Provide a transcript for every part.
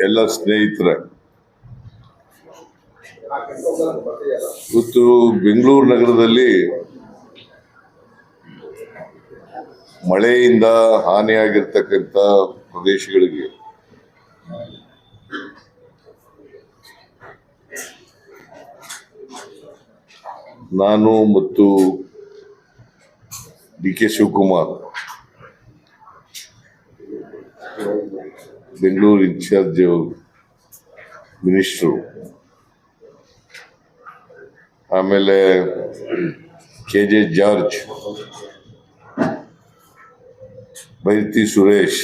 ಎಲ್ಲ ಸ್ನೇಹಿತರ ಇವತ್ತು ಬೆಂಗಳೂರು ನಗರದಲ್ಲಿ ಮಳೆಯಿಂದ ಹಾನಿಯಾಗಿರ್ತಕ್ಕಂಥ ಪ್ರದೇಶಗಳಿಗೆ ನಾನು ಮತ್ತು ಡಿ.ಕೆ. ಶಿವಕುಮಾರ್ ಬೆಂಗಳೂರು ಇನ್ಚಾರ್ಜ್ ಮಿನಿಸ್ಟ್ರು, ಆಮೇಲೆ ಕೆ.ಜೆ. ಜಾರ್ಜ್, ಬೈರತಿ ಸುರೇಶ್,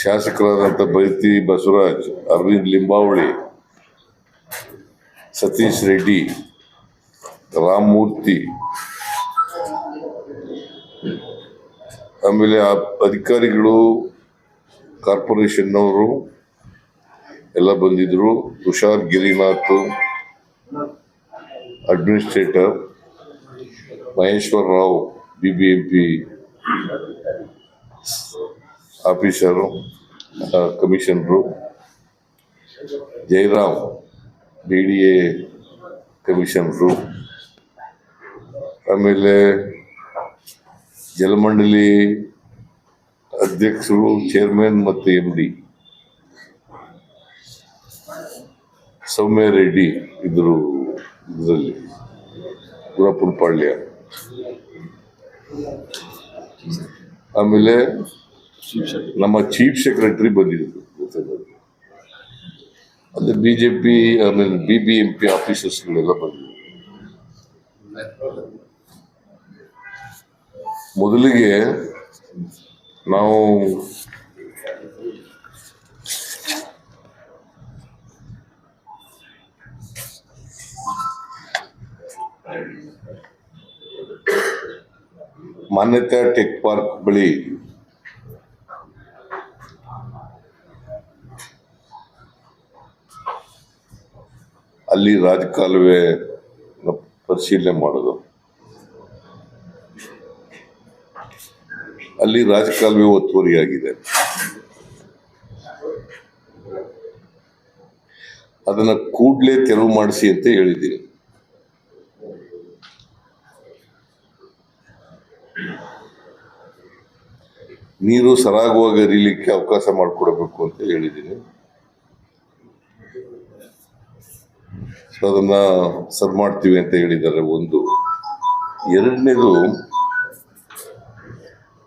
ಶಾಸಕರಾದಂಥ ಬೈರತಿ ಬಸವರಾಜ್, ಅರವಿಂದ್ ಲಿಂಬಾವಳಿ, ಸತೀಶ್ ರೆಡ್ಡಿ, ರಾಮಮೂರ್ತಿ, ಆಮೇಲೆ ಅಧಿಕಾರಿಗಳು, ಕಾರ್ಪೊರೇಷನ್ನವರು ಎಲ್ಲ ಬಂದಿದ್ರು. Tushar Girinath, administrator, Maheshwara Rao, BBMP officer, commissioner, Jayaram BDA commissioner, ಆಮೇಲೆ ಜಲಮಂಡಳಿ ಅಧ್ಯಕ್ಷರು, ಚೇರ್ಮನ್ ಮತ್ತು MD ಸೌಮ್ಯ ರೆಡ್ಡಿ ಇದ್ರು. ಇದರಲ್ಲಿ ಗುರಪುರಪಾಳ್ಯ, ಆಮೇಲೆ ನಮ್ಮ ಚೀಫ್ ಸೆಕ್ರೆಟರಿ ಬಂದಿದ್ರು. ಅದೇ BJP ಆಮೇಲೆ BBMP ಆಫೀಸರ್ಸ್ಗಳೆಲ್ಲ ಬಂದಿದ್ರು. ಮೊದಲಿಗೆ ನಾವು ಮಾನ್ಯತಾ ಟೆಕ್ ಪಾರ್ಕ್ ಬಳಿ ಅಲ್ಲಿ ರಾಜಕಾಲುವೆ ಪರಿಶೀಲನೆ ಮಾಡೋದು. ಅಲ್ಲಿ ರಾಜಕಾಲುವೆ ಒತ್ತುವರಿಯಾಗಿದೆ. ಅದನ್ನ ಕೂಡಲೇ ತೆರವು ಮಾಡಿಸಿ ಅಂತ ಹೇಳಿದ್ದೀನಿ. ನೀರು ಸರಾಗವಾಗಿ ಹರಿಲಿಕ್ಕೆ ಅವಕಾಶ ಮಾಡಿಕೊಡಬೇಕು ಅಂತ ಹೇಳಿದ್ದೀನಿ. ಅದನ್ನ ಸರ್ ಮಾಡ್ತೀವಿ ಅಂತ ಹೇಳಿದ್ದಾರೆ. ಒಂದು. ಎರಡನೇದು,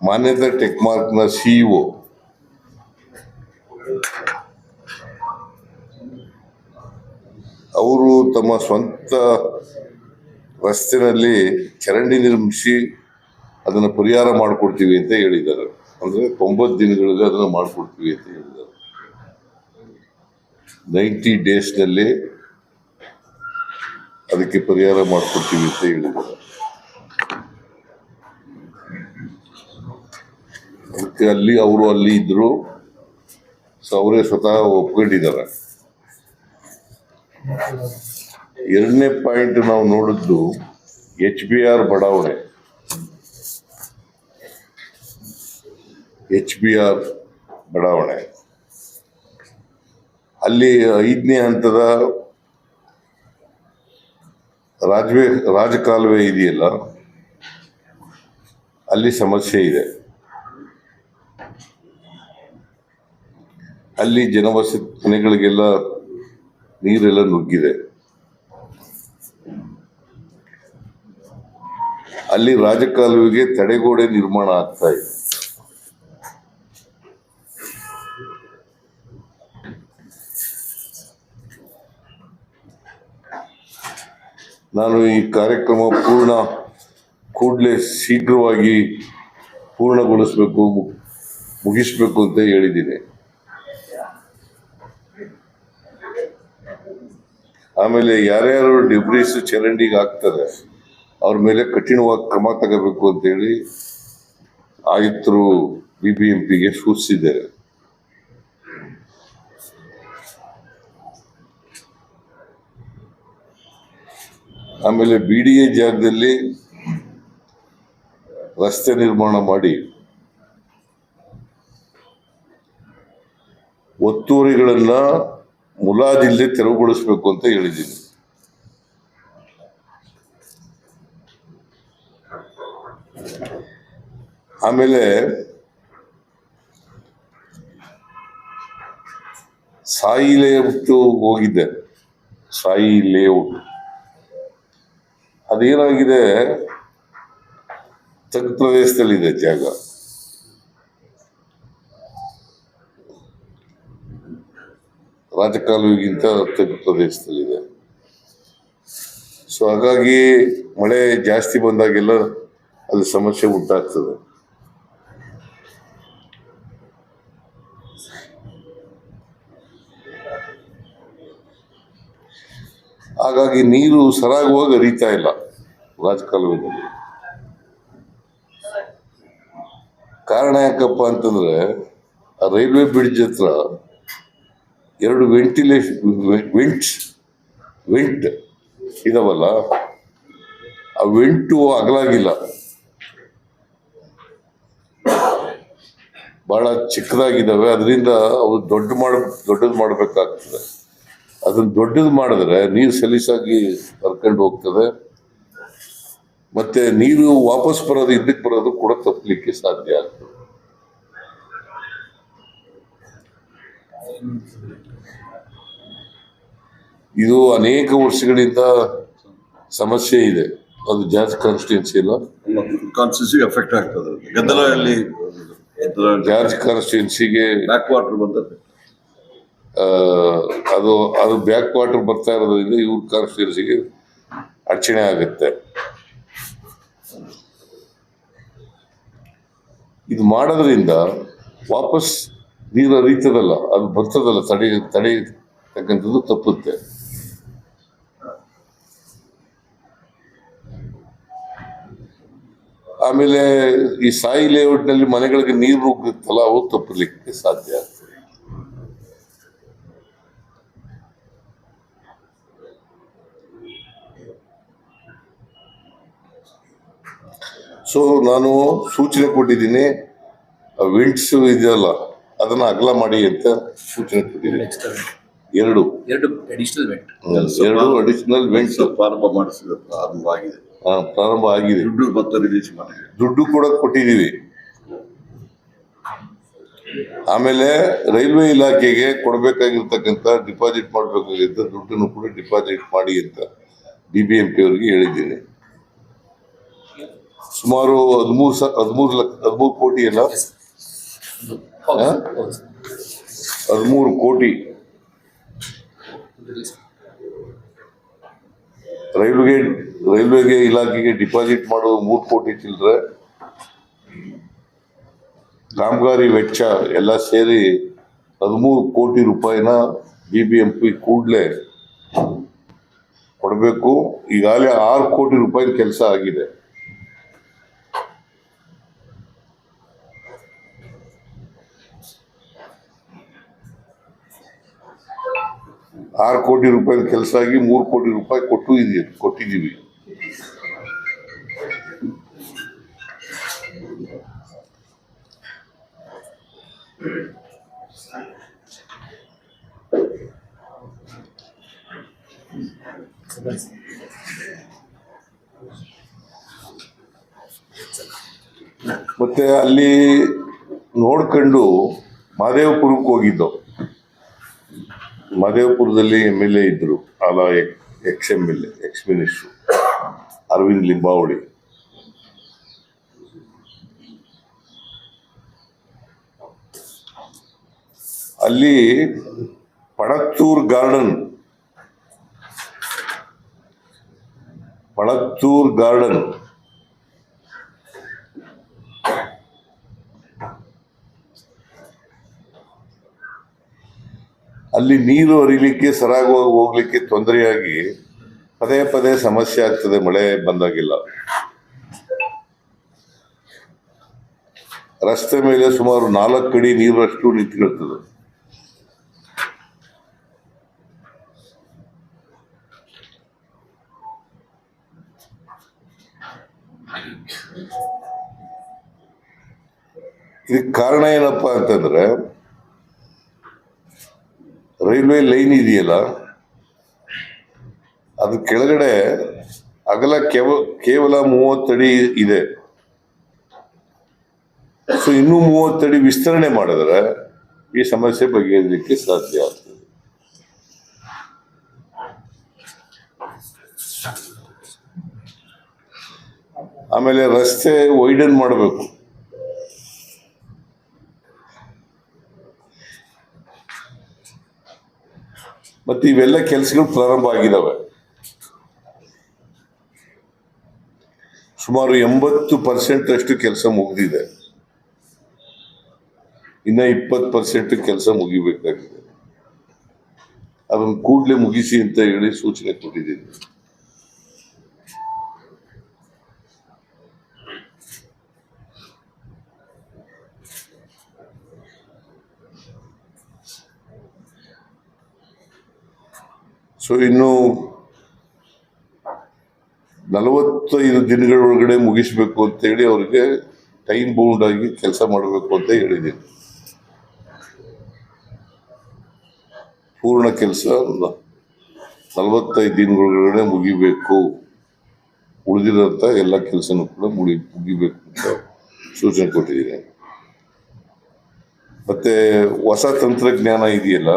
ಮಾನ್ಯತಾ ಟೆಕ್ ಮಾರ್ಕ್ನ CEO ಅವರು ತಮ್ಮ ಸ್ವಂತ ರಸ್ತೆಯಲ್ಲಿ ಚರಂಡಿ ನಿರ್ಮಿಸಿ ಅದನ್ನು ಪರಿಹಾರ ಮಾಡಿಕೊಡ್ತೀವಿ ಅಂತ ಹೇಳಿದ್ದಾರೆ. ಅಂದರೆ 90 ದಿನಗಳಲ್ಲಿ ಅದನ್ನು ಮಾಡಿಕೊಡ್ತೀವಿ ಅಂತ ಹೇಳಿದ್ದಾರೆ. 90 ಡೇಸ್ನಲ್ಲಿ ಅದಕ್ಕೆ ಪರಿಹಾರ ಮಾಡಿಕೊಡ್ತೀವಿ ಅಂತ ಹೇಳಿದ್ದಾರೆ. ಅದಕ್ಕೆ ಅವರು ಅಲ್ಲಿ ಇದ್ರು, ಸೊ ಅವರೇ ಸ್ವತಃ ಒಪ್ಕೊಂಡಿದ್ದಾರೆ. ಎರಡನೇ ಪಾಯಿಂಟ್ ನಾವು ನೋಡಿದ್ದು HBR ಬಡಾವಣೆ. HBR ಬಡಾವಣೆ ಅಲ್ಲಿ 5ನೇ ಹಂತದ ರಾಜಕಾಲುವೆ ಇದೆಯಲ್ಲ, ಅಲ್ಲಿ ಸಮಸ್ಯೆ ಇದೆ. ಅಲ್ಲಿ ಜನವಸತಿ ಮನೆಗಳಿಗೆಲ್ಲ ನೀರೆಲ್ಲ ನುಗ್ಗಿದೆ. ಅಲ್ಲಿ ರಾಜಕಾಲುವೆಗೆ ತಡೆಗೋಡೆ ನಿರ್ಮಾಣ ಆಗ್ತಾ ಇದೆ. ನಾನು ಈ ಕಾರ್ಯಕ್ರಮ ಕೂಡಲೇ ಶೀಘ್ರವಾಗಿ ಪೂರ್ಣಗೊಳಿಸಬೇಕು, ಮುಗಿಸ್ಬೇಕು ಅಂತ ಹೇಳಿದ್ದೀನಿ. ಆಮೇಲೆ ಯಾರ್ಯಾರು ಡಿಬ್ರೀಸ್ ಚರಂಡಿಗೆ ಹಾಕ್ತಾರೆ ಅವ್ರ ಮೇಲೆ ಕಠಿಣವಾಗಿ ಕ್ರಮ ತಗೋಬೇಕು ಅಂತೇಳಿ ಆಯುಕ್ತರು BBMPಗೆ ಸೂಚಿಸಿದ್ದಾರೆ. ಆಮೇಲೆ BDA ಜಾಗದಲ್ಲಿ ರಸ್ತೆ ನಿರ್ಮಾಣ ಮಾಡಿ ಒತ್ತುವರಿಗಳನ್ನ ಮುಲಾಜಿಲ್ಲದೆ ತೆರವುಗೊಳಿಸಬೇಕು ಅಂತ ಹೇಳಿದ್ದೀನಿ. ಆಮೇಲೆ ಸಾಯಿ ಲೇಔಟ್ ಹೋಗಿದ್ದೆ. ಸಾಯಿ ಲೇಔಟ್ ಅದೇನಾಗಿದೆ, ತಗ್ಗು ಪ್ರದೇಶದಲ್ಲಿದೆ ಜಾಗ. ರಾಜಕಾಲುವೆಗಿಂತ ತಗ್ಗು ಪ್ರದೇಶದಲ್ಲಿದೆ. ಸೊ ಹಾಗಾಗಿ ಮಳೆ ಜಾಸ್ತಿ ಬಂದಾಗೆಲ್ಲ ಅಲ್ಲಿ ಸಮಸ್ಯೆ ಉಂಟಾಗ್ತದೆ. ಹಾಗಾಗಿ ನೀರು ಸರಾಗವಾಗಿ ಹರಿತಾ ಇಲ್ಲ ರಾಜಕಾಲುವೆಯಲ್ಲಿ. ಕಾರಣ ಯಾಕಪ್ಪ ಅಂತಂದ್ರೆ, ಆ ರೈಲ್ವೆ ಬ್ರಿಡ್ಜ್ ಹತ್ರ 2 ವೆಂಟ್ ಇದಾವಲ್ಲ, ಆ ವೆಂಟು ಅಗಲಾಗಿಲ್ಲ, ಬಹಳ ಚಿಕ್ಕದಾಗಿದ್ದಾವೆ. ಅದರಿಂದ ಅವು ದೊಡ್ಡದು ಮಾಡಬೇಕಾಗ್ತದೆ. ಅದನ್ನ ದೊಡ್ಡದು ಮಾಡಿದ್ರೆ ನೀರು ಸಲೀಸಾಗಿ ಹರ್ಕೊಂಡು ಹೋಗ್ತದೆ, ಮತ್ತೆ ನೀರು ವಾಪಸ್ ಬರೋದು, ಹಿಂದಕ್ಕೆ ಬರೋದು ಕೂಡ ತಪ್ಪಲಿಕ್ಕೆ ಸಾಧ್ಯ ಆಗ್ತದೆ. ಇದು ಅನೇಕ ವರ್ಷಗಳಿಂದ ಸಮಸ್ಯೆ ಇದೆ. ಅದು ಜಾರ್ಜ್ ಕಾನ್ಸ್ಟಿಟ್ಯೂನ್ಸಿ ಇಲ್ಲ, ಕಾನ್ಸ್ಟಿಟ್ಯೂನ್ಸಿಗೆ ಎಫೆಕ್ಟ್ ಆಗ್ತದೆ. ಗದ್ದಲದಲ್ಲಿ ಜಾರ್ಜ್ ಕಾನ್ಸ್ಟಿಟ್ಯೂನ್ಸಿಗೆ ಬ್ಯಾಕ್ ವಾಟರ್ ಬಂದದ್ದು, ಅದು ಬ್ಯಾಕ್ ವಾಟರ್ ಬರ್ತಾ ಇರೋದ್ರಿಂದ ಇವ್ರ ಕಾನ್ಸ್ಟಿಟ್ಯೂನ್ಸಿಗೆ ಅಡಚಣೆ ಆಗುತ್ತೆ. ಇದು ಮಾಡೋದ್ರಿಂದ ವಾಪಸ್ ನೀರು ಹರಿತದಲ್ಲ, ಅದು ಬರ್ತದಲ್ಲ, ತಡೆಯತಕ್ಕಂಥದ್ದು ತಪ್ಪುತ್ತೆ. ಆಮೇಲೆ ಈ ಸಾಯಿ ಲೇಔಟ್ ನಲ್ಲಿ ಮನೆಗಳಿಗೆ ನೀರು ನುಗ್ಗುತ್ತಲ್ಲ, ಅವು ತಪ್ಪಲಿಕ್ಕೆ ಸಾಧ್ಯ ಆಗ್ತದೆ. ಸೊ ನಾನು ಸೂಚನೆ ಕೊಟ್ಟಿದ್ದೀನಿ, ವಿಂಡ್ಸ್ ಇದೆಯಲ್ಲ ಅದನ್ನ ಅಗಲ ಮಾಡಿ ಅಂತ ಸೂಚನೆ ಕೊಟ್ಟಿದ್ದೀನಿ. ಎರಡು ಅಡಿಷನಲ್ ವೆಂಟ್ಸ್ ಪ್ರಾರಂಭ ಆಗಿದೆ. ದುಡ್ಡು ಕೂಡ ಕೊಟ್ಟಿದ್ದೀವಿ. ಆಮೇಲೆ ರೈಲ್ವೆ ಇಲಾಖೆಗೆ ಕೊಡಬೇಕಾಗಿರ್ತಕ್ಕಂಥ ಡಿಪಾಸಿಟ್ ಮಾಡಬೇಕಾಗಿದ್ದ ದುಡ್ಡನ್ನು ಕೂಡ ಡಿಪಾಸಿಟ್ ಮಾಡಿ ಅಂತ BBMP ಅವರಿಗೆ ಹೇಳಿದ್ದೀನಿ. ಸುಮಾರು 13 ಕೋಟಿ ಅಲ್ಲ, 13 ಕೋಟಿ ರೈಲ್ವೆಗೆ ಇಲಾಖೆಗೆ ಡಿಪಾಸಿಟ್ ಮಾಡುವ 3 ಕೋಟಿ ಚಿಲ್ಲರೆ. ಕಾಮಗಾರಿ ವೆಚ್ಚ ಎಲ್ಲ ಸೇರಿ 13 ಕೋಟಿ ರೂಪಾಯಿನ BBMP ಕೂಡಲೇ ಕೊಡಬೇಕು. ಈಗಾಗಲೇ 6 ಕೋಟಿ ರೂಪಾಯಿ ಕೆಲಸ ಆಗಿದೆ. $6 ಕೋಟಿ ಕೆಲಸ ಆಗಿ 3 ಕೋಟಿ ರೂಪಾಯಿ ಕೊಟ್ಟಿದ್ದೀವಿ. ಮತ್ತೆ ಅಲ್ಲಿ ನೋಡ್ಕೊಂಡು ಮಹದೇವಪುರಕ್ಕೆ ಹೋಗಿದ್ದು. ಮಹದೇವಪುರದಲ್ಲಿ MLA ಇದ್ರು, ಎಕ್ಸ್ ಮಿನಿಸ್ಟ್ರು ಅರವಿಂದ್ ಲಿಂಬಾವಳಿ. ಅಲ್ಲಿ ಪಣತ್ತೂರ್ ಗಾರ್ಡನ್ ಅಲ್ಲಿ ನೀರು ಹರಿಲಿಕ್ಕೆ, ಸರಾಗವಾಗಿ ಹೋಗ್ಲಿಕ್ಕೆ ತೊಂದರೆಯಾಗಿ ಪದೇ ಪದೇ ಸಮಸ್ಯೆ ಆಗ್ತದೆ ಮಳೆ ಬಂದಾಗಿಲ್ಲ. ರಸ್ತೆ ಮೇಲೆ ಸುಮಾರು 4 ಅಡಿ ನೀರಷ್ಟು ನಿಂತ್ಕೊಳ್ತದೆ. ಇದಕ್ಕೆ ಕಾರಣ ಏನಪ್ಪಾ ಅಂತಂದ್ರೆ, ರೈಲ್ವೆ ಲೈನ್ ಇದೆಯಲ್ಲ, ಅದು ಕೆಳಗಡೆ ಅಗಲ ಕೇವಲ 30 ಅಡಿ ಇದೆ. ಸೊ ಇನ್ನೂ 30 ಅಡಿ ವಿಸ್ತರಣೆ ಮಾಡಿದ್ರೆ ಈ ಸಮಸ್ಯೆ ಬಗೆಹರಿಲಿಕ್ಕೆ ಸಾಧ್ಯ ಆಗ್ತದೆ. ಆಮೇಲೆ ರಸ್ತೆ ವೈಡನ್ ಮಾಡಬೇಕು. ಮತ್ತೆ ಇವೆಲ್ಲ ಕೆಲಸಗಳು ಪ್ರಾರಂಭ ಆಗಿದ್ದಾವೆ. ಸುಮಾರು 80% ಅಷ್ಟು ಕೆಲಸ ಮುಗಿದಿದೆ. ಇನ್ನ 20% ಕೆಲಸ ಮುಗಿಬೇಕಾಗಿದೆ. ಅದನ್ನು ಕೂಡಲೇ ಮುಗಿಸಿ ಅಂತ ಹೇಳಿ ಸೂಚನೆ ಕೊಟ್ಟಿದ್ದೀನಿ. ಸೊ ಇನ್ನು 45 ದಿನಗಳ ಒಳಗಡೆ ಮುಗಿಸ್ಬೇಕು ಅಂತ ಹೇಳಿ ಅವ್ರಿಗೆ ಟೈಮ್ ಬೌಂಡ್ ಆಗಿ ಕೆಲಸ ಮಾಡಬೇಕು ಅಂತ ಹೇಳಿದ್ದೀನಿ. ಪೂರ್ಣ ಕೆಲಸ 45 ದಿನಗಳೊಳಗಡೆ ಮುಗಿಬೇಕು. ಉಳಿದಿರೋಂಥ ಎಲ್ಲ ಕೆಲಸನೂ ಕೂಡ ಮುಗಿಬೇಕು ಅಂತ ಸೂಚನೆ ಕೊಟ್ಟಿದ್ದೀನಿ. ಮತ್ತೆ ಹೊಸ ತಂತ್ರಜ್ಞಾನ ಇದೆಯಲ್ಲ,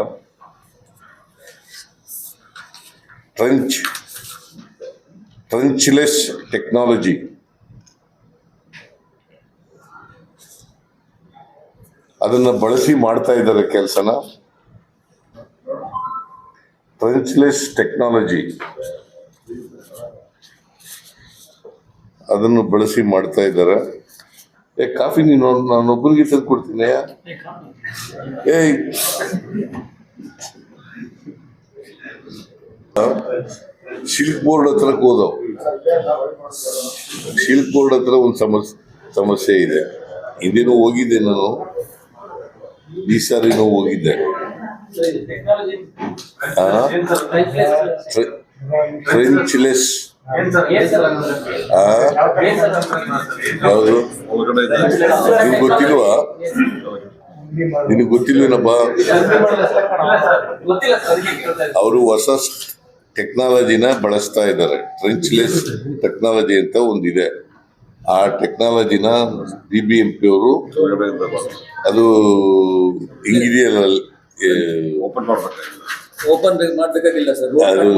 ಟ್ರಂಚ್ಲೆಸ್ ಟೆಕ್ನಾಲಜಿ, ಅದನ್ನ ಬಳಸಿ ಮಾಡ್ತಾ ಇದ್ದಾರೆ ಕೆಲಸನ. ಟ್ರಂಚ್ಲೆಸ್ ಟೆಕ್ನಾಲಜಿ ಅದನ್ನು ಬಳಸಿ ಮಾಡ್ತಾ ಇದ್ದಾರೆ. ಕಾಫಿ ನೀನು ನಾನೊಬ್ಬರಿಗೆ ತಂದು ಕೊಡ್ತೀನಿ. ಸಿಲ್ಕ್ ಬೋರ್ಡ್ ಹತ್ರ ಹೋದವು. ಸಿಲ್ಕ್ ಬೋರ್ಡ್ ಹತ್ರ ಒಂದು ಸಮಸ್ಯೆ ಇದೆ. ಹಿಂದೇನೂ ಹೋಗಿದ್ದೆ ನಾನು, ಈ ಸಾರಿನೂ ಹೋಗಿದ್ದೆ. ಟ್ರೆಂಚ್ಲೆಸ್ ಯಾವುದು ನಿನ್ಗೆ ಗೊತ್ತಿಲ್ವಾ? ನಿನಗೆ ಗೊತ್ತಿಲ್ವೇನಪ್ಪ? ಅವರು ಹೊಸ ಟೆಕ್ನಾಲಜಿನ ಬಳಸ್ತಾ ಇದ್ದಾರೆ. ಟ್ರೆಂಚ್ಲೆಸ್ ಟೆಕ್ನಾಲಜಿ ಅಂತ ಒಂದಿದೆ. ಆ ಟೆಕ್ನಾಲಜಿನ BBMP ಅವರು ಅದು ಹಿಂಗಿದೆಯಲ್ಲ, ಓಪನ್ ಮಾಡ್ಬೇಕಾಗಿಲ್ಲ ಸರ್. ಅದು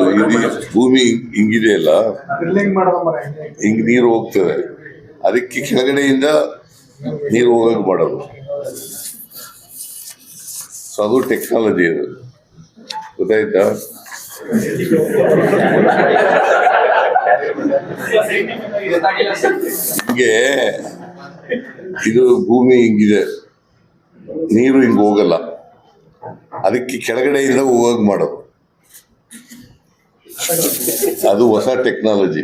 ಭೂಮಿ ಹಿಂಗಿದೆಯಲ್ಲ, ಹಿಂಗ್ ನೀರು ಹೋಗ್ತದೆ, ಅದಕ್ಕೆ ಕೆಳಗಡೆಯಿಂದ ನೀರು ಹೋಗಕ್ಕೆ ಮಾಡೋದು. ಸೊ ಅದು ಟೆಕ್ನಾಲಜಿ, ಅದು ಗೊತ್ತಾಯ್ತಾ? ಹಿಂಗೆ ಇದು ಭೂಮಿ ಹಿಂಗಿದೆ, ನೀರು ಹಿಂಗ್ ಹೋಗಲ್ಲ, ಅದಕ್ಕೆ ಕೆಳಗಡೆಯಿಂದ ಹೋಗಕ್ ಮಾಡೋದು. ಅದು ಹೊಸ ಟೆಕ್ನಾಲಜಿ.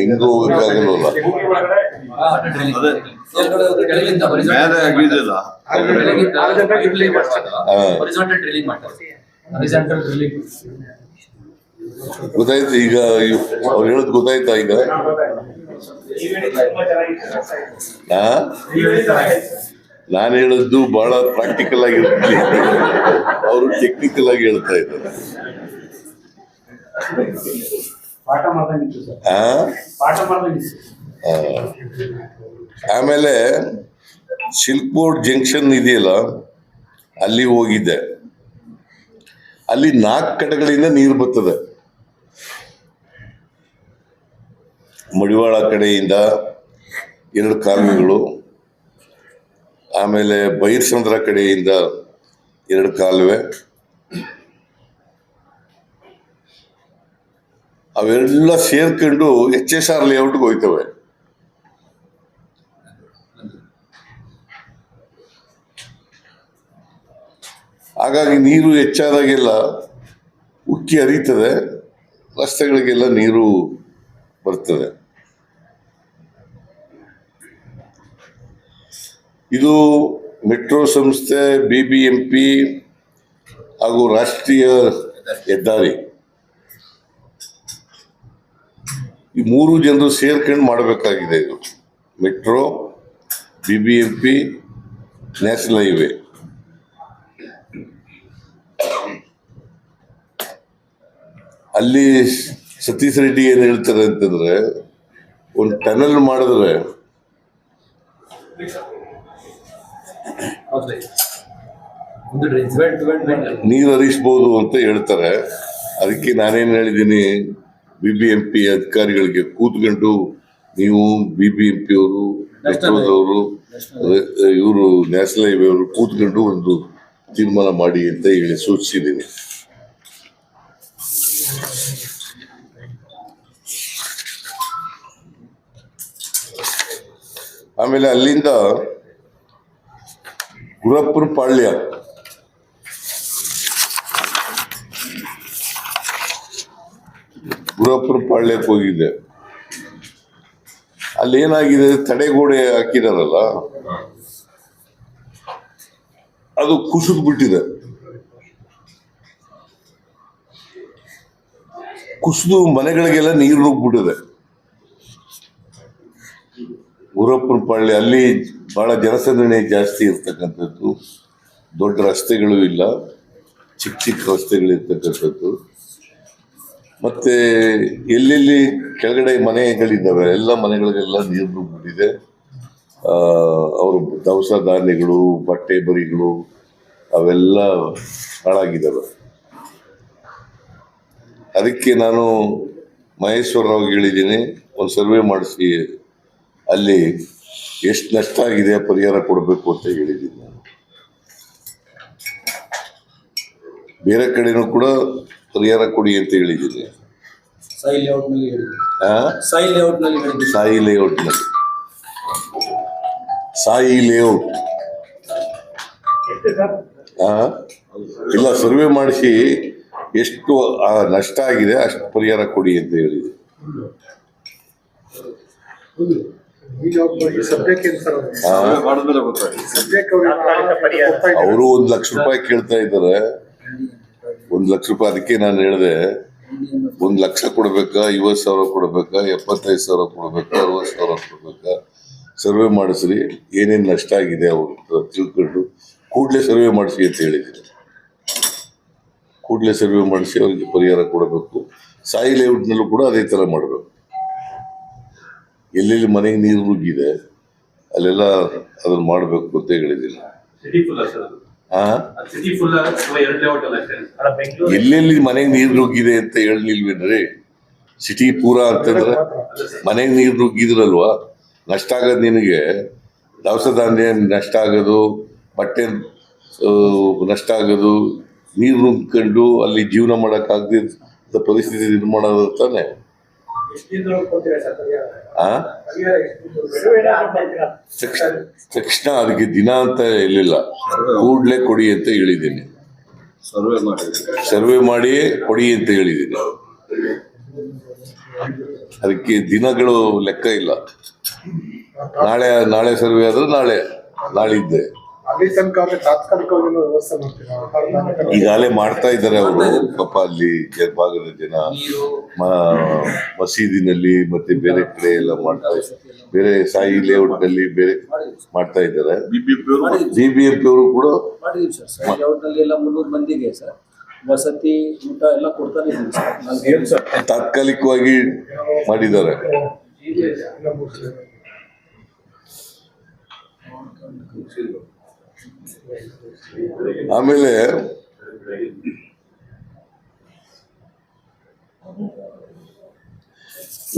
ಹಿಂಗ ಹೋಗಕ್ಕಾಗಲ್ವಲ್ಲ. ಗೊತ್ತಾಯ್ತು ಈಗ? ಅವ್ರು ಹೇಳೋದು ಗೊತ್ತಾಯ್ತಾ ಈಗ? ನಾನು ಹೇಳದ್ದು ಬಹಳ ಪ್ರಾಕ್ಟಿಕಲ್ ಆಗಿರುತ್ತೆ, ಅವರು ಟೆಕ್ನಿಕಲ್ ಆಗಿ ಹೇಳ್ತಾ ಇದ್ದಾರೆ. ಆಮೇಲೆ ಸಿಲ್ಕ್ ಬೋರ್ಡ್ ಜಂಕ್ಷನ್ ಇದೆಯಲ್ಲ, ಅಲ್ಲಿ ಹೋಗಿದ್ದೆ. ಅಲ್ಲಿ 4 ಕಡೆಗಳಿಂದ ನೀರು ಬರ್ತದೆ. ಮಡಿವಾಳ ಕಡೆಯಿಂದ 2 ಕಾಲುವೆಗಳು, ಆಮೇಲೆ ಬೈರ್ಸಂದ್ರ ಕಡೆಯಿಂದ 2 ಕಾಲುವೆ, ಅವೆಲ್ಲ ಸೇರ್ಕೊಂಡು HSR ಲೇಔಟ್ಗೆ ಹೋಯ್ತವೆ. ಹಾಗಾಗಿ ನೀರು ಹೆಚ್ಚಾದಾಗೆಲ್ಲ ಉಕ್ಕಿ ಹರಿತದೆ, ರಸ್ತೆಗಳಿಗೆಲ್ಲ ನೀರು ಬರ್ತದೆ. ಇದು ಮೆಟ್ರೋ ಸಂಸ್ಥೆ, BBMP ಹಾಗೂ ರಾಷ್ಟ್ರೀಯ ಹೆದ್ದಾರಿ, ಈ 3 ಜನರು ಸೇರ್ಕೊಂಡು ಮಾಡಬೇಕಾಗಿದೆ. ಇದು ಮೆಟ್ರೋ, BBMP, ನ್ಯಾಷನಲ್ ಹೈವೇ ಅಲ್ಲಿ ಸತೀಶ್ ರೆಡ್ಡಿ ಏನ್ ಹೇಳ್ತಾರೆ ಅಂತಂದ್ರೆ, ಒಂದು ಟನಲ್ ಮಾಡಿದ್ರೆ ನೀರು ಹರಿಸ್ಬೋದು ಅಂತ ಹೇಳ್ತಾರೆ. ಅದಕ್ಕೆ ನಾನೇನ್ ಹೇಳಿದ್ದೀನಿ, BBMP ಅಧಿಕಾರಿಗಳಿಗೆ ಕೂತ್ಕೊಂಡು ನೀವು BBMP ಅವರು, ಮೆಟ್ರೋದವರು, ಇವರು ನ್ಯಾಷನಲ್ ಹೈವೇ ಅವರು ಕೂತ್ಕೊಂಡು ಒಂದು ತೀರ್ಮಾನ ಮಾಡಿ ಅಂತ ಹೇಳಿ ಸೂಚಿಸಿದ್ದೀನಿ. ಆಮೇಲೆ ಅಲ್ಲಿಂದ ಗುರಪ್ಪನ ಪಾಳ್ಯ, ಗುರಪ್ಪನ ಪಾಳ್ಯಕ್ಕೆ ಹೋಗಿದ್ದೆ. ಅಲ್ಲಿ ಏನಾಗಿದೆ, ತಡೆಗೋಡೆ ಹಾಕಿದಾರಲ್ಲ ಅದು ಕುಸಿದು ಬಿಟ್ಟಿದೆ. ಕುಸಿದು ಮನೆಗಳಿಗೆಲ್ಲ ನೀರು ನುಗ್ಬಿಟ್ಟಿದೆ. ಗುರಪ್ಪನ ಪಾಳ್ಯ ಅಲ್ಲಿ ಬಹಳ ಜನಸಂದಣಿ ಜಾಸ್ತಿ ಇರ್ತಕ್ಕಂಥದ್ದು, ದೊಡ್ಡ ರಸ್ತೆಗಳು ಇಲ್ಲ, ಚಿಕ್ಕ ಚಿಕ್ಕ ರಸ್ತೆಗಳಿರ್ತಕ್ಕಂಥದ್ದು. ಮತ್ತೆ ಎಲ್ಲೆಲ್ಲಿ ಕೆಳಗಡೆ ಮನೆಗಳಿದ್ದಾವೆ ಎಲ್ಲ ಮನೆಗಳಿಗೆಲ್ಲ ನೀರು ನುಗ್ಬಿಟ್ಟಿದೆ. ಅವರು ದವಸ ಧಾನ್ಯಗಳು, ಬಟ್ಟೆ ಬರಿಗಳು ಅವೆಲ್ಲ ಹಾಳಾಗಿದ್ದಾವೆ. ಅದಕ್ಕೆ ನಾನು ಮಹೇಶ್ವರರಾವ್ ಹೇಳಿದ್ದೀನಿ, ಒಂದು ಸರ್ವೆ ಮಾಡಿಸಿ ಅಲ್ಲಿ ಎಷ್ಟು ನಷ್ಟ ಆಗಿದೆ ಪರಿಹಾರ ಕೊಡಬೇಕು ಅಂತ ಹೇಳಿದ್ದೀನಿ ನಾನು. ಬೇರೆ ಕಡೆನೂ ಕೂಡ ಪರಿಹಾರ ಕೊಡಿ ಅಂತ ಹೇಳಿದ್ದೀನಿ. ಸಾಯಿ ಲೇಔಟ್ನಲ್ಲಿ ಸಾಯಿ ಲೇಔಟ್ ಇಲ್ಲ, ಸರ್ವೆ ಮಾಡಿಸಿ ಎಷ್ಟು ನಷ್ಟ ಆಗಿದೆ ಅಷ್ಟು ಪರಿಹಾರ ಕೊಡಿ ಅಂತ ಹೇಳಿದೆ. ಮಾಡಿದ್ರೆ ಗೊತ್ತಾಗುತ್ತೆ. ಅವರು 1 ಲಕ್ಷ ರೂಪಾಯಿ ಕೇಳ್ತಾ ಇದ್ದಾರೆ, 1 ಲಕ್ಷ ರೂಪಾಯಿ. ಅದಕ್ಕೆ ನಾನು ಹೇಳಿದೆ, 1 ಲಕ್ಷ ಕೊಡ್ಬೇಕಾ, 50,000 ಕೊಡ್ಬೇಕಾ, 75,000 ಕೊಡ್ಬೇಕಾ, 60,000 ಕೊಡ್ಬೇಕಾ, ಸರ್ವೆ ಮಾಡಿಸ್ರಿ, ಏನೇನು ನಷ್ಟ ಆಗಿದೆ ಅವ್ರು ತಿಳ್ಕೊಂಡು ಕೂಡಲೇ ಸರ್ವೆ ಮಾಡಿಸಿ ಅಂತ ಹೇಳಿದ್ದೀನಿ. ಕೂಡಲೇ ಸರ್ವೆ ಮಾಡಿಸಿ ಅವ್ರಿಗೆ ಪರಿಹಾರ ಕೊಡಬೇಕು. ಸಾಯಿ ಲೇಔಟ್ನಲ್ಲೂ ಕೂಡ ಅದೇ ಥರ ಮಾಡಬೇಕು. ಎಲ್ಲೆಲ್ಲಿ ಮನೆಗೆ ನೀರು ನುಗ್ಗಿದೆ ಅಲ್ಲೆಲ್ಲ ಅದನ್ನು ಮಾಡಬೇಕು ಅಂತ ಹೇಳಿದ್ದೀನಿ. ಎಲ್ಲೆಲ್ಲಿ ಮನೆಗೆ ನೀರು ನುಗ್ಗಿದೆ ಅಂತ ಹೇಳಿಲ್ವೇನ್ರಿ? ಸಿಟಿ ಪೂರಾ ಅಂತಂದ್ರೆ ಮನೆಗೆ ನೀರು ನುಗ್ಗಿದ್ರಲ್ವಾ, ನಷ್ಟ ಆಗೋದು ನಿನಗೆ. ದವಸ ಧಾನ್ಯ ನಷ್ಟ ಆಗೋದು, ಬಟ್ಟೆ ನಷ್ಟ ಆಗೋದು, ನೀರು ನುಗ್ಕೊಂಡು ಅಲ್ಲಿ ಜೀವನ ಮಾಡೋಕ್ಕಾಗದ ಪರಿಸ್ಥಿತಿ ನಿರ್ಮಾಣ ಆಗೋದು ತಾನೆ. ತಕ್ಷಣ ಅದಕ್ಕೆ ದಿನ ಅಂತ ಹೇಳಿಲ್ಲ, ಕೂಡ್ಲೆ ಕೊಡಿ ಅಂತ ಹೇಳಿದ್ದೀನಿ. ಸರ್ವೆ ಮಾಡಿ ಕೊಡಿ ಅಂತ ಹೇಳಿದ್ದೀನಿ. ಅದಕ್ಕೆ ದಿನಗಳು ಲೆಕ್ಕ ಇಲ್ಲ. ನಾಳೆ ಸರ್ವೆ ಆದ್ರೆ ನಾಳಿದ್ದೆ. ಈಗಾಗಲೇ ಮಾಡ್ತಾ ಇದ್ದಾರೆ ಅವರು. ಪಾಪ ಅಲ್ಲಿ ಭಾಗದ ಜನ ಮಸೀದಿನಲ್ಲಿ ಮತ್ತೆ ಬೇರೆ ಕಡೆ ಎಲ್ಲ ಮಾಡ್ತಾ ಇದ್ದಾರೆ. ಬೇರೆ ಸಾಯಿ ಲೇಔಟ್ ನಲ್ಲಿ ಬೇರೆ ಮಾಡ್ತಾ ಇದ್ದಾರೆ. BBMP ಅವರು ಕೂಡ ಮಾಡಿದೀವಿ ಸರ್. ಸಾಯಿ ಲೇಔಟ್ನಲ್ಲಿ ಎಲ್ಲ 300 ಮಂದಿಗೆ ಸರ್ ವಸತಿ ಊಟ ಎಲ್ಲ ಕೊಡ್ತಾನೆ ಇದ್ದೀವಿ ಸರ್. ತಾತ್ಕಾಲಿಕವಾಗಿ ಮಾಡಿದ್ದಾರೆ. ಆಮೇಲೆ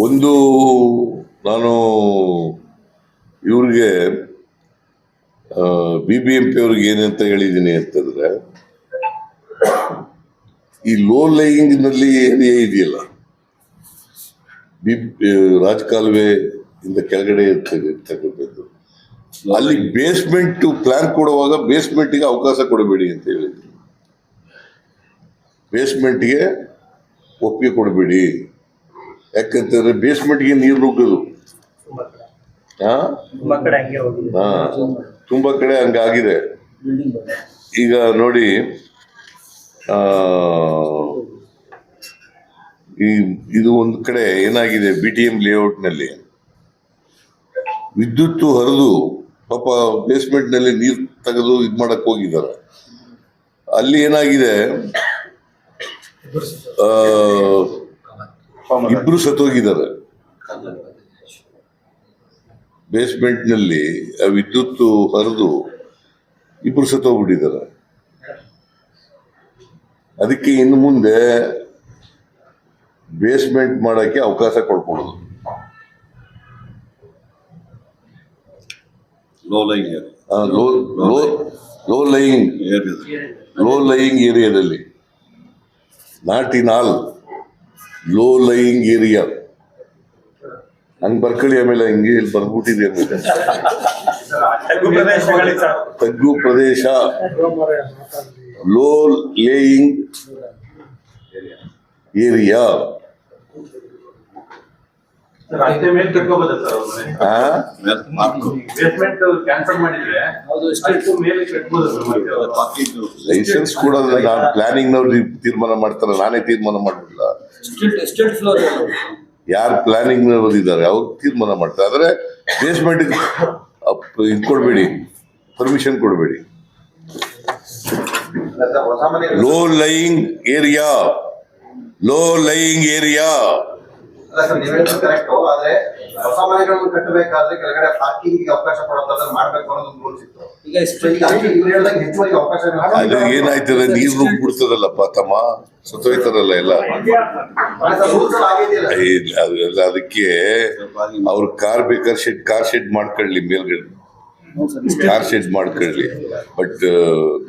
ಒಂದು ನಾನು ಇವ್ರಿಗೆ BBMP ಅವ್ರಿಗೆ ಏನಂತ ಹೇಳಿದ್ದೀನಿ ಅಂತಂದ್ರೆ, ಈ ಲೋ ಲೈಯಿಂಗ್ ನಲ್ಲಿ ಏರಿಯಾ ಇದೆಯಲ್ಲ, ರಾಜಕಾಲುವೆ ಇಂದ ಕೆಳಗಡೆ ಇರ್ತಕ್ಕಂಥದ್ದು, ಅಲ್ಲಿ ಬೇಸ್ಮೆಂಟ್ ಪ್ಲಾನ್ ಕೊಡುವಾಗ ಬೇಸ್ಮೆಂಟ್ಗೆ ಅವಕಾಶ ಕೊಡಬೇಡಿ ಅಂತ ಹೇಳಿದ್ರು. ಬೇಸ್ಮೆಂಟ್ಗೆ ಒಪ್ಪಿಗೆ ಕೊಡಬೇಡಿ, ಯಾಕಂತಂದ್ರೆ ಬೇಸ್ಮೆಂಟ್ಗೆ ನೀರು ನುಗ್ಗೋದು. ತುಂಬಾ ಕಡೆ ಹಂಗಾಗಿದೆ. ಈಗ ನೋಡಿ, ಇದು ಒಂದು ಕಡೆ ಏನಾಗಿದೆ, BTM ಲೇಔಟ್ ನಲ್ಲಿ ವಿದ್ಯುತ್ ಹರಿದು ಪಾಪ ಬೇಸ್ಮೆಂಟ್ ನಲ್ಲಿ ನೀರು ತೆಗೆದು ಇದು ಮಾಡಕ್ ಹೋಗಿದ್ದಾರೆ. ಅಲ್ಲಿ ಏನಾಗಿದೆ, ಇಬ್ರು ಸತ್ತೋಗಿದ್ದಾರೆ. ಬೇಸ್ಮೆಂಟ್ ನಲ್ಲಿ ವಿದ್ಯುತ್ ಹರಿದು ಇಬ್ರು ಸತ್ತೋಗ್ಬಿಟ್ಟಿದ್ದಾರೆ. ಅದಕ್ಕೆ ಇನ್ನು ಮುಂದೆ ಬೇಸ್ಮೆಂಟ್ ಮಾಡಕ್ಕೆ ಅವಕಾಶ ಕೊಡ್ಕೊಡೋದು. ಲೋ ಲೈಯಿಂಗ್ ಏರಿಯಾದಲ್ಲಿ, not in all, low lying area. ಹಂಗ್ ಬರ್ಕೊಳ್ಳಿ. ಆಮೇಲೆ ಹಿಂಗೆ ಇಲ್ಲಿ ಬರ್ಬಿಟ್ಟಿದೆ ಆಮೇಲೆ ತಗ್ಗು ಪ್ರದೇಶ, ಲೋ ಲೇಯಿಂಗ್ ಏರಿಯಾ. ಲೈಸೆನ್ಸ್ ಕೂಡ ನಾನು ಪ್ಲಾನಿಂಗ್ ನವ್ರು ತೀರ್ಮಾನ ಮಾಡ್ತಾರೆ, ನಾನೇ ತೀರ್ಮಾನ ಮಾಡ್ಬಿಡಲ್ಲ. ಯಾರು ಪ್ಲಾನಿಂಗ್ ನವರು ಇದ್ದಾರೆ ಅವ್ರು ತೀರ್ಮಾನ ಮಾಡ್ತಾರೆ. ಆದ್ರೆ ಬೇಸ್ಮೆಂಟ್ ಇದು ಕೊಡ್ಬೇಡಿ, ಪರ್ಮಿಷನ್ ಕೊಡಬೇಡಿ. Low lying area, low lying area. ಆದ್ರೆ ಹೊಸ ಮನೆಗಳನ್ನು ಕಟ್ಟಬೇಕಾದ್ರೆ ಕೆಳಗಡೆ ಪಾರ್ಕಿಂಗ್ ಅವಕಾಶ ಕೊಡೋದಾದ್ರೆ ಮಾಡ್ಬೇಕು ಅನ್ನೋದು ರೂಲ್ಸ್ ಇತ್ತು. ಈಗ ಹೆಚ್ಚುವರಿ ಅವಕಾಶ ಅದು ಏನಾಯ್ತದೆ, ನೀರು ನುಗ್ಬಿಡ್ತದಲ್ಲಪ್ಪ ತಮ್ಮ, ಸತ್ತೋಯ್ತಾರಲ್ಲ ಎಲ್ಲ. ಅದೆಲ್ಲ ಅದಕ್ಕೆ ಅವ್ರು ಕಾರ್ ಬೇಕಾದ್ರೆ ಕಾರ್ ಶೆಡ್ ಮಾಡ್ಕೊಳ್ಳಿ, ಮೇಲ್ಗಡೆ ಕಾರ್ ಶೆಡ್ ಮಾಡ್ಕೊಳ್ಳಿ. ಬಟ್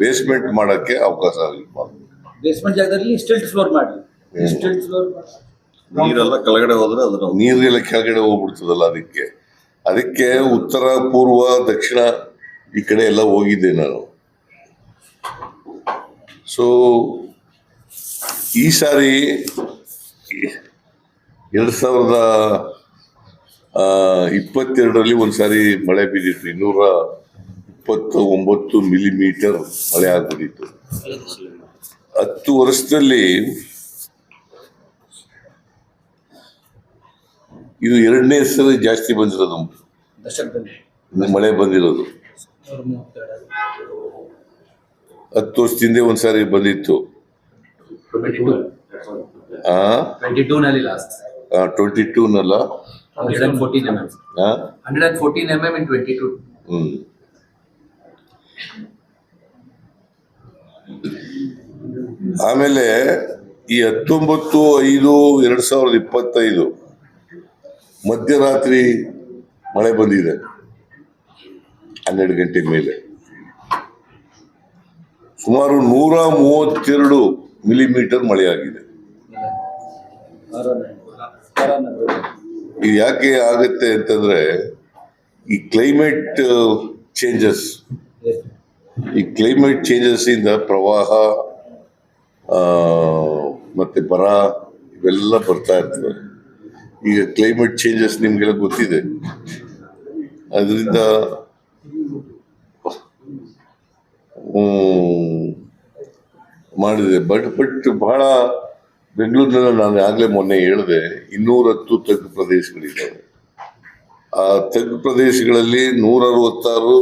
ಬೇಸ್ಮೆಂಟ್ ಮಾಡಕ್ಕೆ ಅವಕಾಶ ಆಗಿಲ್ಲ. ಬೇಸ್ಮೆಂಟ್ ಜಾಗದಲ್ಲಿ ಸ್ಟಿಲ್ಟ್ ಫ್ಲೋರ್ ಮಾಡಿ, ಸ್ಟಿಲ್ಟ್ ಫ್ಲೋರ್ ನೀರೆಲ್ಲ ಕೆಳಗಡೆ ಹೋದ್ರೆ ಅದರ ನೀರೆಲ್ಲ ಕೆಳಗಡೆ ಹೋಗ್ಬಿಡ್ತದಲ್ಲ. ಅದಕ್ಕೆ ಉತ್ತರ, ಪೂರ್ವ, ದಕ್ಷಿಣ ಈ ಕಡೆ ಎಲ್ಲ ಹೋಗಿದ್ದೆ ನಾನು. ಸೊ ಈ ಸಾರಿ 2022ರಲ್ಲಿ ಒಂದ್ಸಾರಿ ಮಳೆ ಬಿದ್ದಿತ್ತು. 229 ಮಿಲಿಮೀಟರ್ ಮಳೆ ಆಗ್ಬಿಟ್ಟಿತ್ತು. 10 ವರ್ಷದಲ್ಲಿ ಇದು 2ನೇ ಸಲ ಜಾಸ್ತಿ ಬಂದಿರೋದು ಮಳೆ ಬಂದಿರೋದು. 10 ವರ್ಷದಿಂದ ಒಂದ್ಸಾರಿ ಬಂದಿತ್ತು. 22 last 22 Nalla 114 mm. 114 mm in 22. ಆಮೇಲೆ ಈ 19/5/2025 ಮಧ್ಯರಾತ್ರಿ ಮಳೆ ಬಂದಿದೆ 12 ಗಂಟೆ ಮೇಲೆ. ಸುಮಾರು 132 ಮಿಲಿಮೀಟರ್ ಮಳೆ ಆಗಿದೆ. ಇದು ಯಾಕೆ ಆಗುತ್ತೆ ಅಂತಂದ್ರೆ ಈ ಕ್ಲೈಮೇಟ್ ಚೇಂಜಸ್ ಇಂದ ಪ್ರವಾಹ ಮತ್ತೆ ಬರ ಇವೆಲ್ಲ ಬರ್ತಾ ಇರ್ತವೆ. ಈಗ ಕ್ಲೈಮೇಟ್ ಚೇಂಜಸ್ ನಿಮ್ಗೆಲ್ಲ ಗೊತ್ತಿದೆ. ಅದರಿಂದ ಮಾಡಿದೆ. ಬಟ್ ಬಹಳ ಬೆಂಗಳೂರಿನಲ್ಲಿ ನಾನು ಆಗಲೇ ಮೊನ್ನೆ ಹೇಳಿದೆ 210 ತಗ್ಗು ಪ್ರದೇಶಗಳಿದ್ದಾವೆ. ಆ ತಗ್ಗು ಪ್ರದೇಶಗಳಲ್ಲಿ 166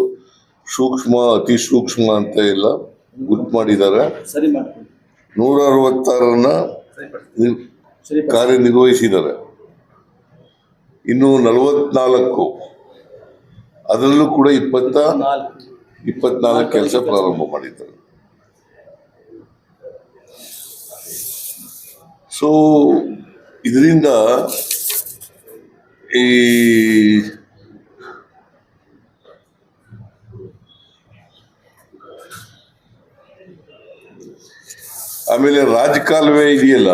ಸೂಕ್ಷ್ಮ, ಅತಿ ಸೂಕ್ಷ್ಮ ಅಂತ ಎಲ್ಲ ಗುರ್ತು ಮಾಡಿದ್ದಾರೆ. 166 ಕಾರ್ಯನಿರ್ವಹಿಸಿದ್ದಾರೆ. ಇನ್ನು 44 ಅದರಲ್ಲೂ ಕೂಡ 24 ಕೆಲಸ ಪ್ರಾರಂಭ ಮಾಡಿದ್ದಾರೆ. ಸೊ ಇದರಿಂದ ಈ ಆಮೇಲೆ ರಾಜಕಾಲುವೆ ಇದೆಯಲ್ಲ,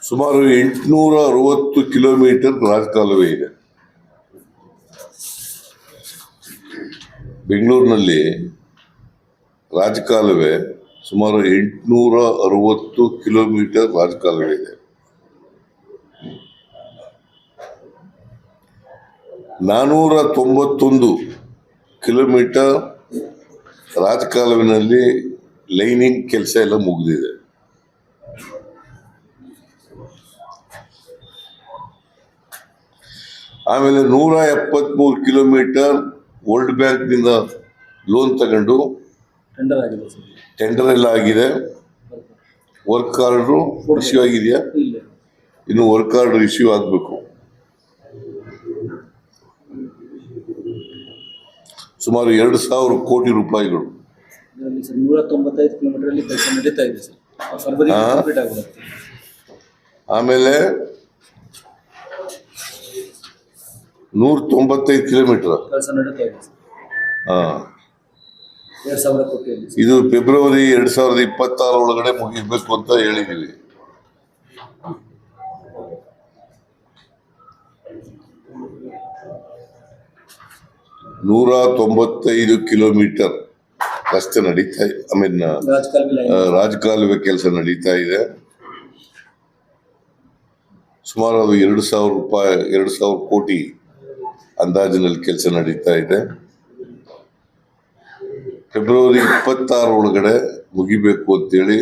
ಸುಮಾರು 860 ಕಿಲೋಮೀಟರ್ ರಾಜಕಾಲುವೆ ಇದೆ ಬೆಂಗಳೂರಿನಲ್ಲಿ. ರಾಜಕಾಲುವೆ ಸುಮಾರು 860 ಕಿಲೋಮೀಟರ್ ರಾಜಕಾಲುವೆ ಇದೆ. 491 ಕಿಲೋಮೀಟರ್ ರಾಜಕಾಲುವಿನಲ್ಲಿ ಲೈನಿಂಗ್ ಕೆಲಸ ಎಲ್ಲ ಮುಗಿದಿದೆ. ಆಮೇಲೆ 173 ಕಿಲೋಮೀಟರ್ ವರ್ಲ್ಡ್ ಬ್ಯಾಂಕ್ನಿಂದ ಲೋನ್ ತಗೊಂಡು ಟೆಂಡರ್ ಆಗಿದೆ ಸರ್. ಟೆಂಡರ್ ಎಲ್ಲ ಆಗಿದೆ. ವರ್ಕ್ ಆರ್ಡ್ರು ಇಶ್ಯೂ ಆಗಿದೆಯಾ? ಇಲ್ಲ. ಇನ್ನು ವರ್ಕ್ ಆರ್ಡರ್ ಇಶ್ಯೂ ಆಗಬೇಕು. ಸುಮಾರು 2,000 ಕೋಟಿ ರೂಪಾಯಿಗಳು. ಇದರಲ್ಲಿ ಸರ್ 195 ಕಿಲೋಮೀಟರ್ ಕೆಲಸ ನಡೀತಾ ಇದೆ ಸರ್. ಫರ್ವರಿ ಕಂಪ್ಲೀಟ್ ಆಗಿರುತ್ತೆ. ಆಮೇಲೆ 195 ಕಿಲೋಮೀಟರ್ ಕೆಲಸ ನಡೀತಾ ಇದೆ ಸರ್. 2,000 ಕೋಟಿಯಲ್ಲಿ ಸರ್. ಇದು ಫೆಬ್ರವರಿ 2026 ಒಳಗಡೆ ಮುಗಿಸ್ಬೇಕು ಅಂತ ಹೇಳಿದೀವಿ. $195 ಕಿಲೋಮೀಟರ್ ರಸ್ತೆ ನಡೀತಾ ಇದೆ. ರಾಜಕಾಲುವೆ ಕೆಲಸ ನಡೀತಾ ಇದೆ. ಸುಮಾರು ಅದು 2,000 ಕೋಟಿ ಅಂದಾಜಿನಲ್ಲಿ ಕೆಲಸ ನಡೀತಾ ಇದೆ. ಫೆಬ್ರವರಿ 26 ಒಳಗಡೆ ಮುಗಿಬೇಕು ಅಂತೇಳಿ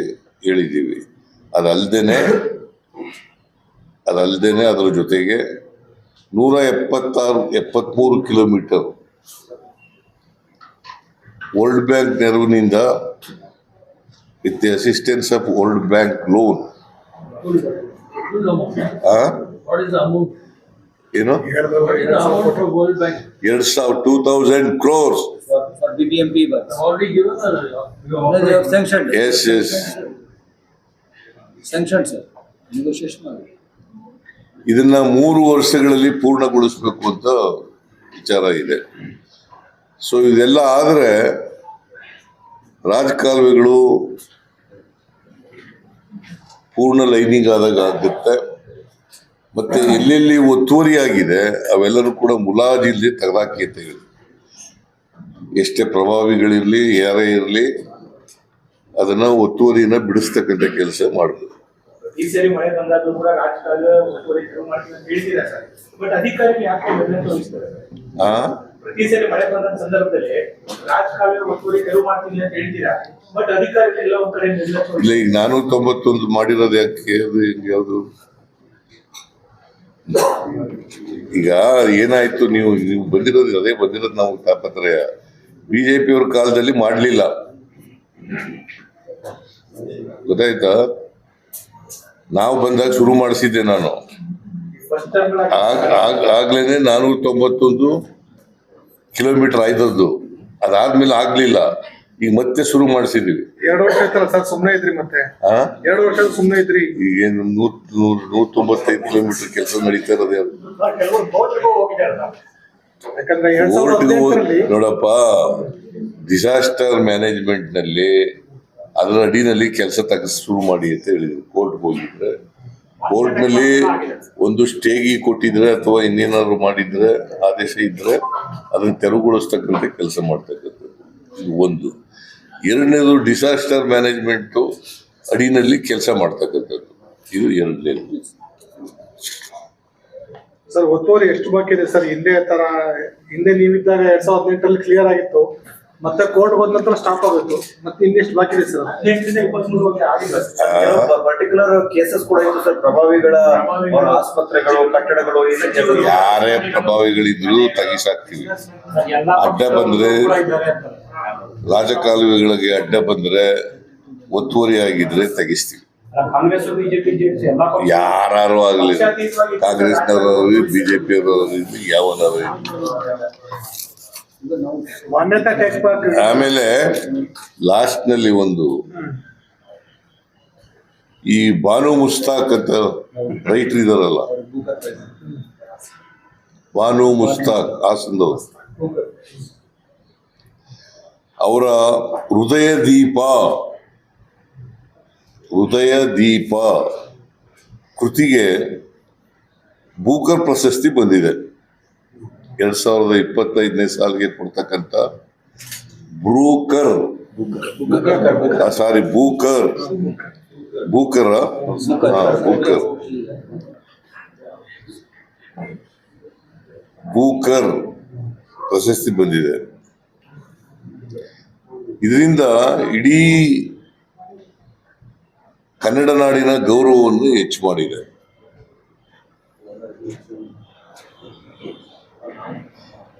ಹೇಳಿದ್ದೀವಿ. ಅದಲ್ದೇನೆ ಅದರ ಜೊತೆಗೆ 173 ಕಿಲೋಮೀಟರ್ ವರ್ಲ್ಡ್ ಬ್ಯಾಂಕ್ ನೆರವಿನಿಂದ with the assistance of world bank loan. ಏನು 2,000 crores. For BBMP works. They have sanctioned. Yes. Sanctioned sir. Negotiation ಆಗಿದೆ. ಇದನ್ನ 3 ವರ್ಷಗಳಲ್ಲಿ ಪೂರ್ಣಗೊಳಿಸಬೇಕು ಅಂತ ವಿಚಾರ ಇದೆ. ಸೊ ಇದೆಲ್ಲ ಆದರೆ ರಾಜಕಾಲುವೆಗಳು ಪೂರ್ಣ ಲೈನಿಂಗ್ ಆದಾಗ ಆಗುತ್ತೆ. ಮತ್ತೆ ಎಲ್ಲೆಲ್ಲಿ ಒತ್ತುವರಿ ಆಗಿದೆ ಅವೆಲ್ಲರೂ ಕೂಡ ಮುಲಾಜಿಲ್ಲದೆ ತೆಗೆದಾಕಿ ಅಂತ ಹೇಳಿ, ಎಷ್ಟೇ ಪ್ರಭಾವಿಗಳಿರಲಿ ಯಾರೇ ಇರಲಿ ಅದನ್ನ ಒತ್ತುವರಿನ ಬಿಡಿಸ್ತಕ್ಕಂಥ ಕೆಲಸ ಮಾಡಬೇಕು. ಈ ಸರಿ ಮಳೆ ಬಂದಾಗಲೂ ಕೂಡ ರಾಜಕಾಲುವೆ ಒತ್ತುವರಿ ಶುರು ಮಾಡ್ತೀವಿ ಅಂತ ಹೇಳ್ತೀರಾ ಸರ್, ಬಟ್ ಅಧಿಕಾರಿಗಳು ಯಾಕೆ ನಿರ್ಲಕ್ಷ್ಯ ವಹಿಸ್ತಾರೆ ಸರ್? ಪ್ರತಿ ಸರಿ ಮಳೆ ಬಂದ ಸಂದರ್ಭದಲ್ಲಿ ರಾಜಕಾಲುವೆ ಒತ್ತುವರಿ ತೆರವು ಮಾಡ್ತೀನಿ ಅಂತ ಹೇಳ್ತೀರಾ, ಬಟ್ ಅಧಿಕಾರಿಗಳೆಲ್ಲ ಒಂದ್ ಕಡೆ ನಿರ್ಲಕ್ಷ್ಯ. ಇಲ್ಲ, ಈಗ 491 ಮಾಡಿರೋದು ಯಾಕೆ? ಯಾವುದು ಈಗ ಏನಾಯ್ತು? ನೀವು ಬಂದಿರೋದು ಅದೇ ಬಂದಿರೋದು. ನಾವು ತಾಪತ್ರಯ ಬಿಜೆಪಿ ಅವ್ರ ಕಾಲದಲ್ಲಿ ಮಾಡಲಿಲ್ಲ, ಗೊತ್ತಾಯ್ತಾ? ನಾವು ಬಂದಾಗ ಶುರು ಮಾಡಿಸಿದ್ದೆ ನಾನು. ಆಗ್ಲೇನೆ 491 ಕಿಲೋಮೀಟರ್ ಆಯ್ತದ್ದು. ಅದಾದ್ಮೇಲೆ ಆಗ್ಲಿಲ್ಲ, ಈಗ ಮತ್ತೆ ಶುರು ಮಾಡಿಸಿದ್ವಿ. 2 ವರ್ಷ ಆಯ್ತಲ್ಲ ಸರ್, ಸುಮ್ಮನೆ ಇದ್ರಿ. ಮತ್ತೆ 2 ವರ್ಷ ಸುಮ್ಮನೆ ಇದ್ರಿ. ಈಗೇನು 195 ಕಿಲೋಮೀಟರ್ ಕೆಲಸ ನಡೀತಾ ಇರೋದು ಯಾರು? ಯಾಕಂದ್ರೆ ನೋಡಪ್ಪ, ಡಿಸಾಸ್ಟರ್ ಮ್ಯಾನೇಜ್ಮೆಂಟ್ ನಲ್ಲಿ ಅದರ ಅಡಿನಲ್ಲಿ ಕೆಲಸ ಶುರು ಮಾಡಿ ಅಂತ ಹೇಳಿದ್ರು. ಕೋರ್ಟ್ ಹೋಗಿದ್ರೆ ಕೋರ್ಟ್ ನಲ್ಲಿ ಒಂದು ಸ್ಟೇಗಿ ಕೊಟ್ಟಿದ್ರೆ ಅಥವಾ ಇನ್ನೇನಾದ್ರು ಮಾಡಿದ್ರೆ ಆದೇಶ ಇದ್ರೆ ಅದನ್ನ ತೆರವುಗೊಳಿಸ್ತಕ್ಕಂಥ ಕೆಲಸ ಮಾಡ್ತಕ್ಕಂಥದ್ದು ಇದು ಒಂದು. ಎರಡನೇದು ಡಿಸಾಸ್ಟರ್ ಮ್ಯಾನೇಜ್ಮೆಂಟ್ ಅಡಿನಲ್ಲಿ ಕೆಲಸ ಮಾಡ್ತಕ್ಕಂಥದ್ದು ಇದು ಎರಡನೇದು. ಸರ್ ಒತ್ತುವರಿ ಎಷ್ಟು ಬಾಕಿ ಇದೆ ಸರ್? ಹಿಂದೆ ನೀವಿದ್ದಾಗ 2018 ಕ್ಲಿಯರ್ ಆಗಿತ್ತು, ಮತ್ತೆ ಕೋರ್ಟ್ ಹೋದ ನಂತರ ಸ್ಟಾಪ್ ಆಗುತ್ತೆ. ಮತ್ತೆ ಇನ್ನೆಷ್ಟು ಬಾಕಿ ಇದೆ ಸರ್? 18-23 ವರ್ಷ ಆಗಿಲ್ಲ. ಪರ್ಟಿಕ್ಯುಲರ್ ಕೇಸಸ್ ಕೂಡ ಇತ್ತು ಸರ್. ಪ್ರಭಾವಿಗಳ ಆಸ್ಪತ್ರೆಗಳು, ಕಟ್ಟಡಗಳು, ಯಾರೇ ಪ್ರಭಾವಿಗಳಿದ್ರು ತೆಗಿಸಾಕ್ತಿವಿ. ಅಡ್ಡ ಬಂದ್ರೆ ರಾಜಕಾಲುವೆಗಳಿಗೆ ಅಡ್ಡ ಬಂದ್ರೆ ಒತ್ತುವರಿ ಆಗಿದ್ರೆ ತೆಗಿಸ್ತೀವಿ. ಕಾಂಗ್ರೆಸ್ ಬಿಜೆಪಿ ಯಾರು ಆಗ್ಲಿ, ಕಾಂಗ್ರೆಸ್ನವರು ಬಿಜೆಪಿ ಅವರು ಯಾವನಾರು. ಆಮೇಲೆ ಲಾಸ್ಟ್ ನಲ್ಲಿ ಒಂದು ಈ ಬಾನು ಮುಸ್ತಾಕ್ ಅಂತ ರೈಟರ್ ಇದಾರಲ್ಲ, ಬಾನು ಮುಸ್ತಾಕ್ ಹಾಸನದವರು, ಅವರ ಹೃದಯ ದೀಪ ಕೃತಿಗೆ ಬೂಕರ್ ಪ್ರಶಸ್ತಿ ಬಂದಿದೆ. 2025ನೇ ಸಾಲಿಗೆ ಕೊಡ್ತಕ್ಕಂಥ ಬೂಕರ್ ಪ್ರಶಸ್ತಿ ಬಂದಿದೆ. ಇದರಿಂದ ಇಡೀ ಕನ್ನಡ ನಾಡಿನ ಗೌರವವನ್ನು ಹೆಚ್ಚು ಮಾಡಿದೆ.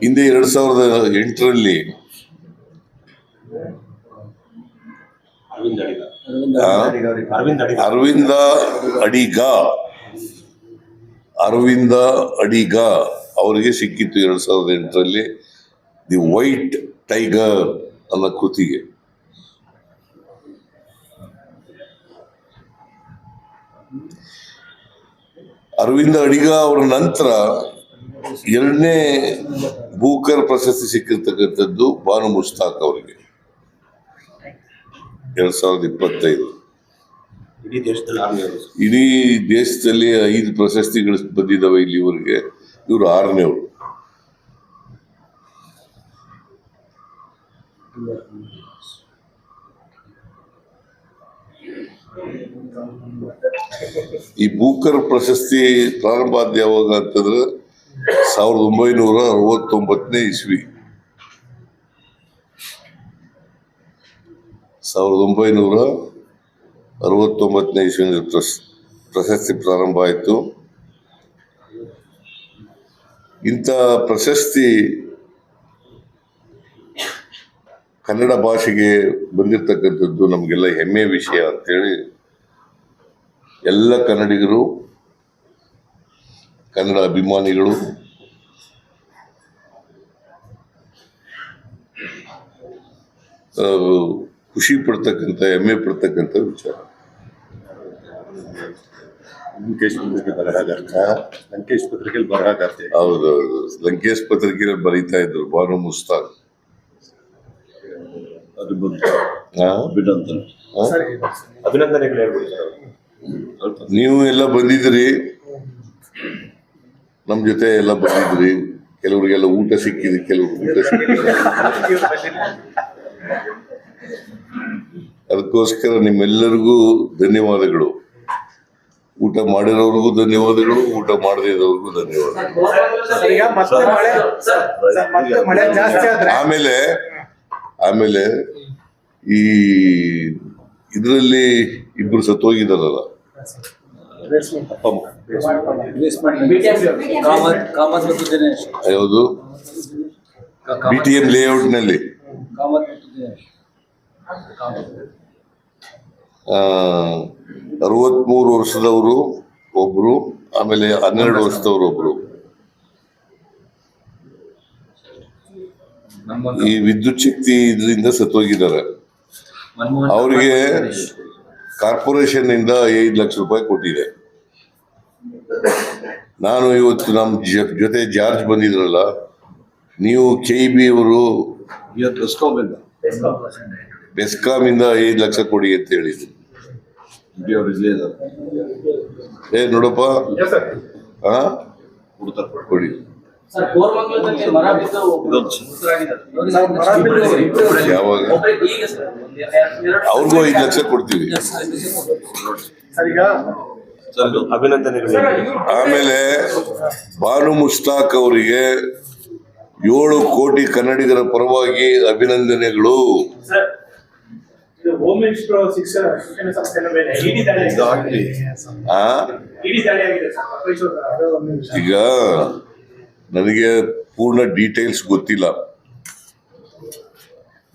ಹಿಂದೆ 2008ರಲ್ಲಿ ಅರವಿಂದ ಅಡಿಗ ಅವರಿಗೆ ಸಿಕ್ಕಿತ್ತು 2008ರಲ್ಲಿ ದಿ ವೈಟ್ ಟೈಗರ್ ಅನ್ನೋ ಕೃತಿಗೆ. ಅರವಿಂದ ಅಡಿಗ ಅವರ ನಂತರ 2ನೇ ಬೂಕರ್ ಪ್ರಶಸ್ತಿ ಸಿಕ್ಕಿರ್ತಕ್ಕಂಥದ್ದು ಬಾನು ಮುಸ್ತಾಕ್ ಅವರಿಗೆ 2025. ಇಡೀ ದೇಶದಲ್ಲಿ 5 ಪ್ರಶಸ್ತಿಗಳು ಬಂದಿದ್ದಾವೆ ಇಲ್ಲಿವರೆಗೆ. ಇವರು 6ನೇವರು. ಈ ಬೂಕರ್ ಪ್ರಶಸ್ತಿ ಪ್ರಾರಂಭ ಆದ ಯಾವಾಗ ಅಂತಂದ್ರೆ 1969ನೇ ಇಸ್ವಿ. 1969ನೇ ಇಸ್ವಿನಲ್ಲಿ ಪ್ರಶಸ್ತಿ ಪ್ರಾರಂಭ ಆಯಿತು. ಇಂಥ ಪ್ರಶಸ್ತಿ ಕನ್ನಡ ಭಾಷೆಗೆ ಬಂದಿರತಕ್ಕಂಥದ್ದು ನಮಗೆಲ್ಲ ಹೆಮ್ಮೆಯ ವಿಷಯ ಅಂತೇಳಿ ಎಲ್ಲ ಕನ್ನಡಿಗರು, ಕನ್ನಡ ಅಭಿಮಾನಿಗಳು ಖುಷಿ ಪಡ್ತಕ್ಕಂಥ, ಹೆಮ್ಮೆ ಪಡ್ತಕ್ಕಂಥ ವಿಚಾರ. ಲಂಕೇಶ್ ಪತ್ರಿಕೆಯಲ್ಲಿ ಬರಹಾಕತ್ತೆ. ಹೌದೌದು, ಲಂಕೇಶ್ ಪತ್ರಿಕೆಯಲ್ಲಿ ಬರೀತಾ ಇದ್ರು ಬಾನು ಮುಸ್ತಾಕ್. ಅಭಿನಂದನೆಗಳು ಹೇಳ್ಬಿಡಿ ಸರ್. ನೀವು ಎಲ್ಲ ಬಂದಿದ್ರಿ, ನಮ್ಮ ಜೊತೆ ಎಲ್ಲ ಬಂದಿದ್ರಿ. ಕೆಲವರಿಗೆಲ್ಲ ಊಟ ಸಿಕ್ಕಿದೆ, ಕೆಲವ್ರಿಗೆ ಊಟ ಸಿಕ್ಕಿದೆ. ಅದಕ್ಕೋಸ್ಕರ ನಿಮ್ಮೆಲ್ಲರಿಗೂ ಧನ್ಯವಾದಗಳು. ಊಟ ಮಾಡಿರೋರ್ಗೂ ಧನ್ಯವಾದಗಳು, ಊಟ ಮಾಡದೇ ಇರೋರ್ಗೂ ಧನ್ಯವಾದಗಳು. ಆಮೇಲೆ ಈ ಇದರಲ್ಲಿ ಇಬ್ರು ಸತ್ತೋಗಿದಾರಲ್ಲ, ಕಾಮತ್ ಮತ್ತು ದಿನೇಶ್. ಯಾವುದು? BTM ಲೇಔಟ್ ನಲ್ಲಿ ಕಾಮತ್ ಮತ್ತು ದಿನೇಶ್ 63 ವರ್ಷದವರು ಒಬ್ರು, ಆಮೇಲೆ 12 ವರ್ಷದವರು ಒಬ್ರು. ಈ ವಿದ್ಯುತ್ ಶಕ್ತಿ ಇದರಿಂದ ಸತ್ತೋಗಿದ್ದಾರೆ. ಅವ್ರಿಗೆ ಕಾರ್ಪೊರೇಷನ್ ಇಂದ 5 ಲಕ್ಷ ರೂಪಾಯಿ ಕೊಟ್ಟಿದೆ. ನಾನು ಇವತ್ತು ನಮ್ಮ ಜೊತೆ ಜಾರ್ಜ್ ಬಂದಿದ್ರಲ್ಲ, ನೀವು KEB ಅವರು ಬೆಸ್ಕಾಂ ಇಂದ 5 ಲಕ್ಷ ಕೊಡಿ ಅಂತ ಹೇಳಿದ್ರು. ನೋಡಪ್ಪ, ಕೊಡಿ. ಯಾವಾಗ? ಅವ್ರಿಗೂ 5 ಲಕ್ಷ ಕೊಡ್ತೀವಿ. ಅಭಿನಂದನೆಗಳು. ಆಮೇಲೆ ಬಾನು ಮುಸ್ತಾಕ್ ಅವರಿಗೆ 7 ಕೋಟಿ ಕನ್ನಡಿಗರ ಪರವಾಗಿ ಅಭಿನಂದನೆಗಳು. ಈಗ ನನಗೆ ಪೂರ್ಣ ಡೀಟೇಲ್ಸ್ ಗೊತ್ತಿಲ್ಲ,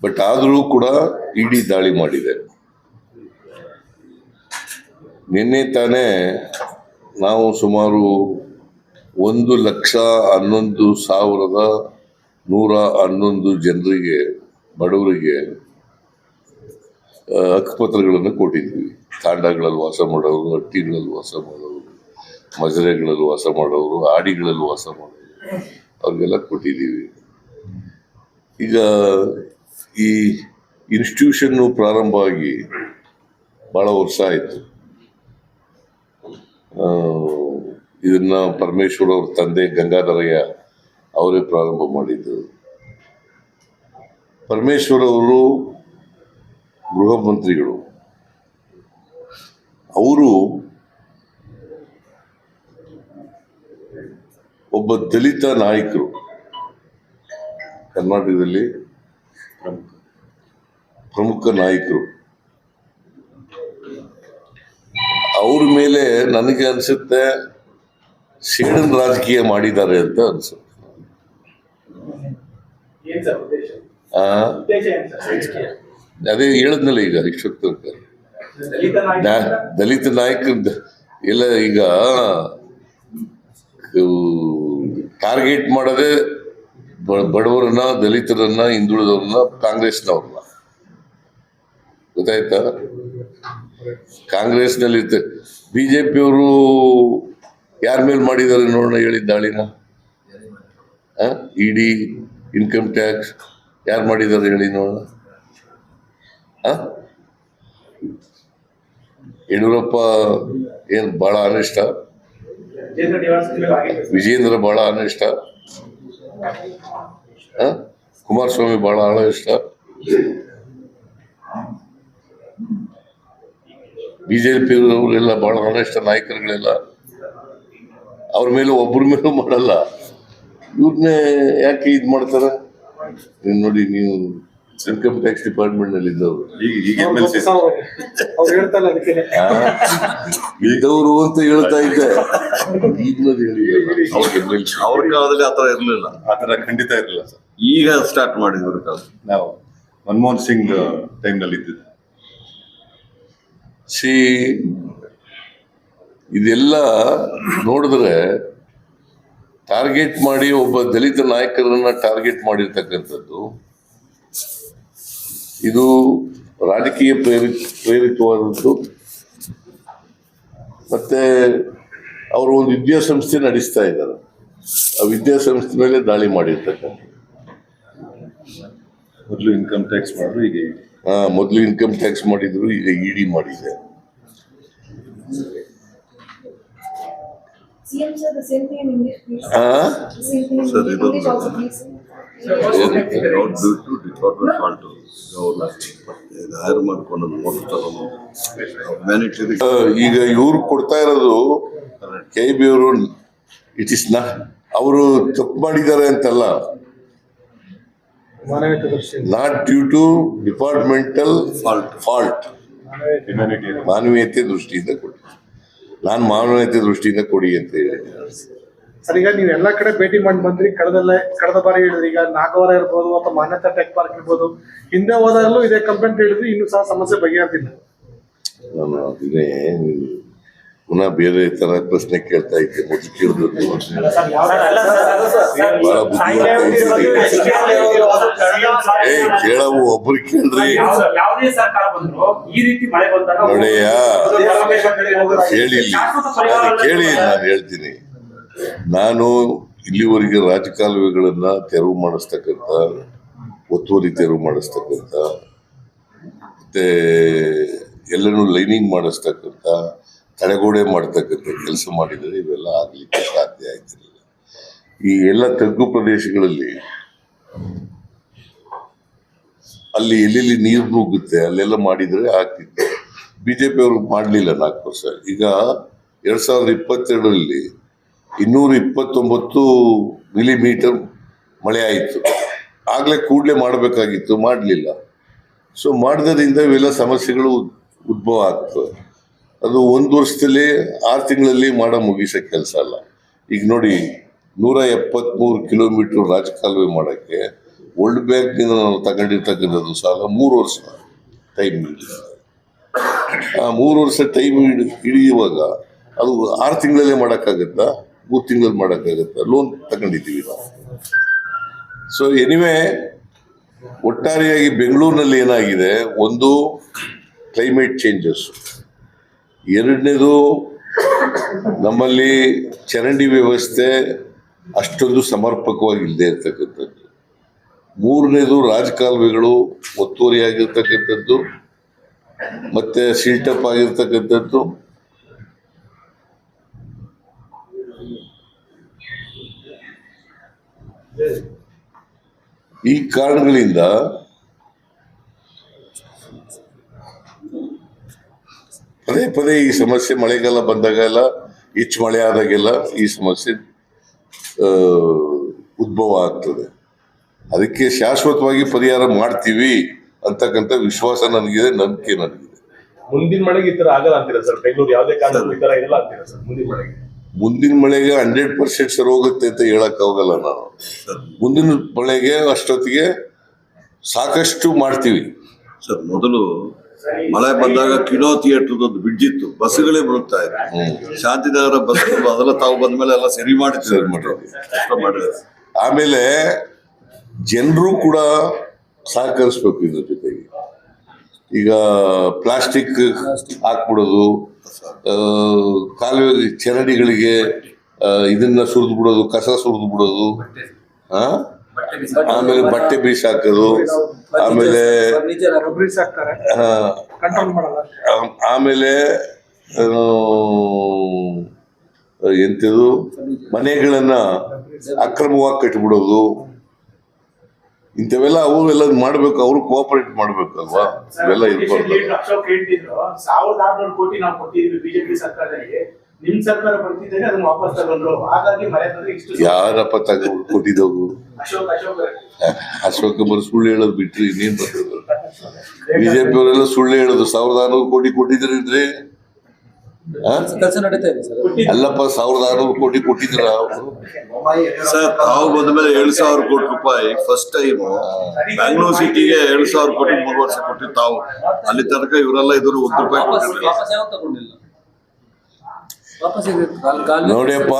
ಬಟ್ ಆದರೂ ಕೂಡ ಇಡಿ ದಾಳಿ ಮಾಡಿದೆ. ನಿನ್ನೆ ತಾನೇ ನಾವು ಸುಮಾರು 1,11,111 ಜನರಿಗೆ, ಬಡವರಿಗೆ ಹಕ್ಕುಪತ್ರಗಳನ್ನು ಕೊಟ್ಟಿದ್ವಿ. ತಾಂಡಗಳಲ್ಲಿ ವಾಸ ಮಾಡೋರು, ಹಟ್ಟಿಗಳಲ್ಲಿ ವಾಸ ಮಾಡೋರು, ಮಜರೆಗಳಲ್ಲಿ ವಾಸ ಮಾಡೋರು, ಆಡಿಗಳಲ್ಲಿ ವಾಸ ಮಾಡೋರು, ಅವ್ರಿಗೆಲ್ಲ ಕೊಟ್ಟಿದ್ದೀವಿ. ಈಗ ಈ ಇನ್ಸ್ಟಿಟ್ಯೂಷನ್ನು ಪ್ರಾರಂಭ ಆಗಿ ಭಾಳ ವರ್ಷ ಆಯಿತು. ಇದನ್ನ ಪರಮೇಶ್ವರ್ ಅವ್ರ ತಂದೆ ಗಂಗಾಧರಯ್ಯ ಅವರೇ ಪ್ರಾರಂಭ ಮಾಡಿದ್ದು. ಪರಮೇಶ್ವರ್ ಅವರು ಗೃಹ ಮಂತ್ರಿಗಳು. ಅವರು ಒಬ್ಬ ದಲಿತ ನಾಯಕರು, ಕರ್ನಾಟಕದಲ್ಲಿ ಪ್ರಮುಖ ನಾಯಕರು. ಅವ್ರ ಮೇಲೆ ನನಗೆ ಅನ್ಸುತ್ತೆ ಸೇಡನ್ ರಾಜಕೀಯ ಮಾಡಿದ್ದಾರೆ ಅಂತ ಅನ್ಸುತ್ತೆ. ಅದೇ ಹೇಳಿದ್ನಲ್ಲ ಈಗ ಇಷ್ಟೊತ್ತು ತನಕ. ದಲಿತ ನಾಯಕ ದಲಿತ ನಾಯಕ ಎಲ್ಲ ಈಗ ಟಾರ್ಗೆಟ್ ಮಾಡೋದೇ ಬಡವರನ್ನ, ದಲಿತರನ್ನ, ಹಿಂದುಳಿದವ್ರನ್ನ, ಕಾಂಗ್ರೆಸ್ನವ್ರನ್ನ. ಗೊತ್ತಾಯ್ತಾ? ಕಾಂಗ್ರೆಸ್ನಲ್ಲಿ ಬಿಜೆಪಿಯವರು ಯಾರ ಮೇಲೆ ಮಾಡಿದ್ದಾರೆ ನೋಡೋಣ ಹೇಳಿದ ದಾಳಿನ. ಇಡಿ, ಇನ್ಕಮ್ ಟ್ಯಾಕ್ಸ್ ಯಾರು ಮಾಡಿದ್ದಾರೆ ಹೇಳಿ ನೋಡೋಣ. ಯಡಿಯೂರಪ್ಪ ಏನು ಬಹಳ ಅನಿಷ್ಟ, ವಿಜೇಂದ್ರ ಬಹಳ ಅನಿಷ್ಟ, ಕುಮಾರಸ್ವಾಮಿ ಬಹಳ ಅನಿಷ್ಟ, ಬಿಜೆಪಿ ಅವರೆಲ್ಲ ಬಹಳ ಅನಿಷ್ಟ ನಾಯಕರುಗಳೆಲ್ಲ. ಅವ್ರ ಮೇಲೆ ಒಬ್ಬರ ಮೇಲೂ ಮಾಡಲ್ಲ, ಇವ್ರನ್ನೇ ಯಾಕೆ ಇದು ಮಾಡ್ತಾರೆ? ನೋಡಿ, ನೀವು ಇನ್ಕಮ್ ಟ್ಯಾಕ್ಸ್ ಡಿಪಾರ್ಟ್ಮೆಂಟ್ ನಲ್ಲಿ ಇದ್ದವರು ಈಗ ಅವ್ರು ಹೇಳ್ತಾರೆ ಅದಕ್ಕೆ ಇದ್ದವರು ಅಂತ ಹೇಳ್ತಾ ಇದ್ದೆ, ಈಗಿನದು ಹೇಳಿಲ್ಲ. ಅವ್ರ ಕಾಲದಲ್ಲಿ ಆತರ ಇರ್ಲಿಲ್ಲ, ಆತರ ಖಂಡಿತ ಇರಲಿಲ್ಲ ಸರ್. ಈಗ ಸ್ಟಾರ್ಟ್ ಮಾಡಿದ್ರು ಕಾಲ. ನಾವು ಮನಮೋಹನ್ ಸಿಂಗ್ ಟೈಮ್ ನಲ್ಲಿ ಇದ್ದಿದ್ದು. ಇದೆಲ್ಲ ನೋಡಿದ್ರೆ ಟಾರ್ಗೆಟ್ ಮಾಡಿ ಒಬ್ಬ ದಲಿತ ನಾಯಕರನ್ನ ಟಾರ್ಗೆಟ್ ಮಾಡಿರ್ತಕ್ಕಂಥದ್ದು ಇದು ರಾಜಕೀಯ ಪ್ರೇರಿತವಾದದ್ದು. ಮತ್ತೆ ಅವರು ಒಂದು ವಿದ್ಯಾಸಂಸ್ಥೆ ನಡೆಸ್ತಾ ಇದ್ದಾರೆ, ಆ ವಿದ್ಯಾಸಂಸ್ಥೆ ಮೇಲೆ ದಾಳಿ ಮಾಡಿರ್ತಕ್ಕಂಥ. ಮೊದಲು ಇನ್ಕಮ್ ಟ್ಯಾಕ್ಸ್ ಮಾಡಿದ್ರು, ಈಗ ಮೊದಲು ಇನ್ಕಮ್ ಟ್ಯಾಕ್ಸ್ ಮಾಡಿದ್ರು, ಈಗ ಇಡಿ ಮಾಡಿದೆ. CM sir, the same thing in English, please. The same thing in Sir, English also, please. not due to department fault. Hire ಮಾಡ್ಕೊಂಡು ನೋಡ್ತಾರೋ ಮ್ಯಾನಿಟರಿ. ಈಗ ಇವ್ರು ಕೊಡ್ತಾ ಇರೋದು KB ಅವರು, ಇಟ್ ಇಸ್ ಅವರು ತಪ್ಪು ಮಾಡಿದ್ದಾರೆ ಅಂತಲ್ಲ, not due to departmental fault, ಮಾನವೀಯತೆ ದೃಷ್ಟಿಯಿಂದ ಕೊಡಿ. ನಾನು ಮಾನವೀಯತೆ ದೃಷ್ಟಿಯಿಂದ ಕೊಡಿ ಅಂತ ಹೇಳಿದ್ದೀನಿ. ಸರ್, ಈಗ ನೀವು ಎಲ್ಲಾ ಕಡೆ ಭೇಟಿ ಮಾಡಿ ಬಂದ್ರಿ, ಕಳೆದ ಬಾರಿ ಹೇಳಿದ್ರಿ. ಈಗ ನಾಗವಾರ ಇರ್ಬೋದು ಅಥವಾ ಮಾನ್ಯತಾ ಟೆಕ್ ಪಾರ್ಕ್ ಇರ್ಬೋದು, ಹಿಂದೆ ಹೋದಾಗಲೂ ಇದೇ ಕಂಪ್ಲೇಂಟ್ ಹೇಳಿದ್ರಿ, ಇನ್ನೂ ಸಹ ಸಮಸ್ಯೆ ಬಗೆಹರಿದಿಲ್ಲ. ನಾನು ಅದನ್ನೇ ಪುನಃ ಬೇರೆ ತರ ಪ್ರಶ್ನೆ ಕೇಳ್ತಾ ಇದ್ದೆ. ಮೊದಲು ಕೇಳಿದ್ರು ಬಹಳ ಕೇಳವು ಒಬ್ರು ಕೇಳ್ರಿ. ನೋಡೆಯ ಕೇಳಿ, ಕೇಳಿ, ನಾನು ಹೇಳ್ತೀನಿ. ನಾನು ಇಲ್ಲಿವರೆಗೆ ರಾಜಕಾಲುವೆಗಳನ್ನ ತೆರವು ಮಾಡಿಸ್ತಕ್ಕಂಥ, ಒತ್ತುವರಿ ತೆರವು ಮಾಡಿಸ್ತಕ್ಕಂಥ, ಮತ್ತೆ ಎಲ್ಲನೂ ಲೈನಿಂಗ್ ಮಾಡಿಸ್ತಕ್ಕಂಥ, ತಡೆಗೋಡೆ ಮಾಡ್ತಕ್ಕಂಥ ಕೆಲಸ ಮಾಡಿದರೆ ಇವೆಲ್ಲ ಆಗ್ಲಿಕ್ಕೆ ಸಾಧ್ಯ ಆಯ್ತಿರಲಿಲ್ಲ. ಈ ಎಲ್ಲ ತಗ್ಗು ಪ್ರದೇಶಗಳಲ್ಲಿ ಅಲ್ಲಿ ಎಲ್ಲೆಲ್ಲಿ ನೀರು ನುಗ್ಗುತ್ತೆ ಅಲ್ಲೆಲ್ಲ ಮಾಡಿದರೆ ಆಗ್ತಿತ್ತು. ಬಿಜೆಪಿ ಅವರು ಮಾಡಲಿಲ್ಲ 4 ವರ್ಷ. ಈಗ 2022ರಲ್ಲಿ 229 ಮಿಲಿಮೀಟರ್ ಮಳೆ ಆಯಿತು. ಆಗಲೇ ಕೂಡಲೇ ಮಾಡಬೇಕಾಗಿತ್ತು, ಮಾಡಲಿಲ್ಲ. ಸೊ ಮಾಡದ್ರಿಂದ ಇವೆಲ್ಲ ಸಮಸ್ಯೆಗಳು ಉದ್ಭವ ಆಗ್ತವೆ. ಅದು 1 ವರ್ಷದಲ್ಲಿ 6 ತಿಂಗಳಲ್ಲಿ ಮುಗಿಸೋ ಕೆಲಸ ಅಲ್ಲ. ಈಗ ನೋಡಿ, 173 ಕಿಲೋಮೀಟರ್ ರಾಜಕಾಲುವೆ ಮಾಡೋಕ್ಕೆ ವರ್ಲ್ಡ್ ಬ್ಯಾಂಕ್ನಿಂದ ನಾವು ತಗೊಂಡಿರ್ತಕ್ಕಂಥದ್ದು ಸಾಲ 3 ವರ್ಷ ಟೈಮ್ ಹಿಡಿದಿದೆ. ಆ 3 ವರ್ಷ ಟೈಮ್ ಹಿಡಿಯುವಾಗ ಅದು 6 ತಿಂಗಳಲ್ಲೇ ಮಾಡೋಕ್ಕಾಗತ್ತಾ? 3 ತಿಂಗಳಲ್ಲಿ ಮಾಡೋಕ್ಕಾಗತ್ತಾ? ಲೋನ್ ತಗೊಂಡಿದ್ದೀವಿ ನಾವು. ಸೊ ಎನಿವೆ, ಒಟ್ಟಾರೆಯಾಗಿ ಬೆಂಗಳೂರಿನಲ್ಲಿ ಏನಾಗಿದೆ, ಒಂದು ಕ್ಲೈಮೇಟ್ ಚೇಂಜಸ್, ಎರಡನೇದು ನಮ್ಮಲ್ಲಿ ಚರಂಡಿ ವ್ಯವಸ್ಥೆ ಅಷ್ಟೊಂದು ಸಮರ್ಪಕವಾಗಿ ಇಲ್ಲದೆ ಇರ್ತಕ್ಕಂಥದ್ದು, ಮೂರನೇದು ರಾಜಕಾಲುವೆಗಳು ಒತ್ತುವರಿಯಾಗಿರ್ತಕ್ಕಂಥದ್ದು, ಮತ್ತೆ ಸಿಲ್ಟಪ್ ಆಗಿರ್ತಕ್ಕಂಥದ್ದು. ಈ ಕಾರಣಗಳಿಂದ ಪದೇ ಪದೇ ಈ ಸಮಸ್ಯೆ ಮಳೆಗಾಲ ಬಂದಾಗೆಲ್ಲ, ಹೆಚ್ಚು ಮಳೆ ಆದಾಗೆಲ್ಲ ಈ ಸಮಸ್ಯೆ ಉದ್ಭವ ಆಗ್ತದೆ. ಅದಕ್ಕೆ ಶಾಶ್ವತವಾಗಿ ಪರಿಹಾರ ಮಾಡ್ತೀವಿ ಅಂತಕ್ಕಂಥ ವಿಶ್ವಾಸ ನನಗಿದೆ, ನಂಬಿಕೆ ನನಗಿದೆ. ಮುಂದಿನ ಮಳೆಗೆ ಈ ತರ ಆಗಲ್ಲ ಅಂತೀರಾ ಸರ್? ಬೆಂಗಳೂರು ಯಾವುದೇ ಕಾರಣಕ್ಕೂ ಈ ತರ ಇರಲ್ಲ ಅಂತೀರಾ ಸರ್? ಮುಂದಿನ ಮಳೆಗೆ 100% ಸರಿ ಹೋಗುತ್ತೆ ಅಂತ ಹೇಳಕ್ ಹೋಗಲ್ಲ ನಾನು. ಮುಂದಿನ ಮಳೆಗೆ ಅಷ್ಟೊತ್ತಿಗೆ ಸಾಕಷ್ಟು ಮಾಡ್ತೀವಿ. ಸರ್ ಮೊದಲು ಮಳೆ ಬಂದಾಗ ಕಿನೋ ಥಿಯೇಟರ್ ಒಂದು ಬ್ರಿಡ್ಜ್ ಇತ್ತು, ಬಸ್ಗಳೇ ಬರುತ್ತಾ ಇತ್ತು. ಶಾಂತಿನಗರ ಬಸ್ ಅದೆಲ್ಲ ತಾವು ಬಂದ ಮೇಲೆ ಎಲ್ಲ ಸರಿ ಮಾಡಿದ್ದಾರೆ. ಆಮೇಲೆ ಜನರು ಕೂಡ ಸಹಕರಿಸ್ಬೇಕು ಇದ್ರ ಜೊತೆಗೆ. ಈಗ ಪ್ಲಾಸ್ಟಿಕ್ ಹಾಕ್ಬಿಡೋದು, ಕಾಲುವೆ ಚರಂಡಿಗಳಿಗೆ ಇದನ್ನ ಸುರಿದು ಬಿಡೋದು, ಕಸ ಸುರಿದು ಬಿಡೋದು, ಆಮೇಲೆ ಬಟ್ಟೆ ಬೀಸ್ ಹಾಕೋದು, ಆಮೇಲೆ ಫರ್ನಿಚರ್ ಒಬ್ರಿಗೆ ಸಾಕ್ತಾರೆ, ಕಂಟ್ರೋಲ್ ಮಾಡಲ್ಲ. ಆಮೇಲೆ ಎಂತದು ಮನೆಗಳನ್ನ ಅಕ್ರಮವಾಗಿ ಕಟ್ಟಿಬಿಡೋದು, ಇಂಥವೆಲ್ಲ ಅವೆಲ್ಲ ಮಾಡ್ಬೇಕು. ಅವ್ರು ಕೋಆಪರೇಟ್ ಮಾಡ್ಬೇಕಲ್ವಾ, ಇವೆಲ್ಲ ಇರ್ಬಾರ್ದು. ಅಶೋಕ್ ಹೇಳ್ತಿದ್ರು 1600 ಕೋಟಿ ನಾವು ಕೊಟ್ಟಿದ್ವಿ ಬಿಜೆಪಿ ಸರ್ಕಾರದಲ್ಲಿ, ನಿಮ್ ಸರ್ಕಾರ ಬರ್ತಿದ್ದೇನೆ ಅದನ್ನ ವಾಪಸ್ ತಗೊಂಡ್ರು, ಹಾಗಾಗಿ ಮಳೆ ಬಂದ್ರೆ ಇಷ್ಟು. ಯಾರಪ್ಪ ಕೊಟ್ಟಿದ್ದವು? ಅಶೋಕ್ ಅಶೋಕ್ ಕುಮಾರ್ ಸುಳ್ಳು ಹೇಳೋದು ಬಿಟ್ರಿ ಇನ್ನೇನ್ ಬರ್ತದೆ? ಬಿಜೆಪಿ ಅವರೆಲ್ಲ ಸುಳ್ಳು ಹೇಳೋದು. 1600 ಕೋಟಿ ಕೊಟ್ಟಿದ್ರಿ. ಕೆಲಸ ನಡೀತಾ ಇದೆ ಸರ್. ಅಲ್ಲಪ್ಪ, 1600 ಕೋಟಿ ಕೊಟ್ಟಿದ್ರ ಅವರು? ಸರ್ ತಾವು ಬಂದ ಮೇಲೆ 7,000 ಕೋಟಿ ರೂಪಾಯಿ ಫಸ್ಟ್ ಟೈಮ್ ಬ್ಯಾಂಗ್ಳೂರ್ ಸಿಟಿಗೆ 7,000 ಕೋಟಿ 3 ವರ್ಷ ಕೊಟ್ಟಿದ್ದು ತಾವು. ಅಲ್ಲಿ ತನಕ ಇವರೆಲ್ಲ ಇದ್ರು ₹1 ಕೊಟ್ಟಿರಲಿಲ್ಲ. ವಾಪಸ್ ಯಾವಾಗ ತಗೊಂಡಿಲ್ಲ, ವಾಪಸ್ ನೋಡಿಯಪ್ಪ,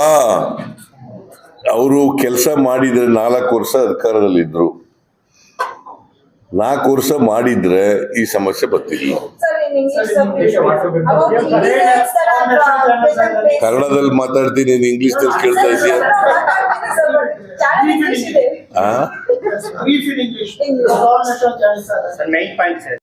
ಅವರು ಕೆಲಸ ಮಾಡಿದ್ರೆ 4 ವರ್ಷ ಅಧಿಕಾರದಲ್ಲಿದ್ರು. 4 ವರ್ಷ ಮಾಡಿದ್ರೆ ಈ ಸಮಸ್ಯೆ ಬರ್ತಿಲ್ಲ. Sir, in English, sir, please. About Indians that are present place. ಕನ್ನಡದಲ್ಲಿ ಮಾತಾಡ್ತೀನಿ, ನೀನು ಇಂಗ್ಲಿಷ್ ದಲ್ಲಿ ಕೇಳ್ತಾ ಇದೀಯ? Channel English ಇದೆ. ಆ Brief in English. English. All national channels are 9.7.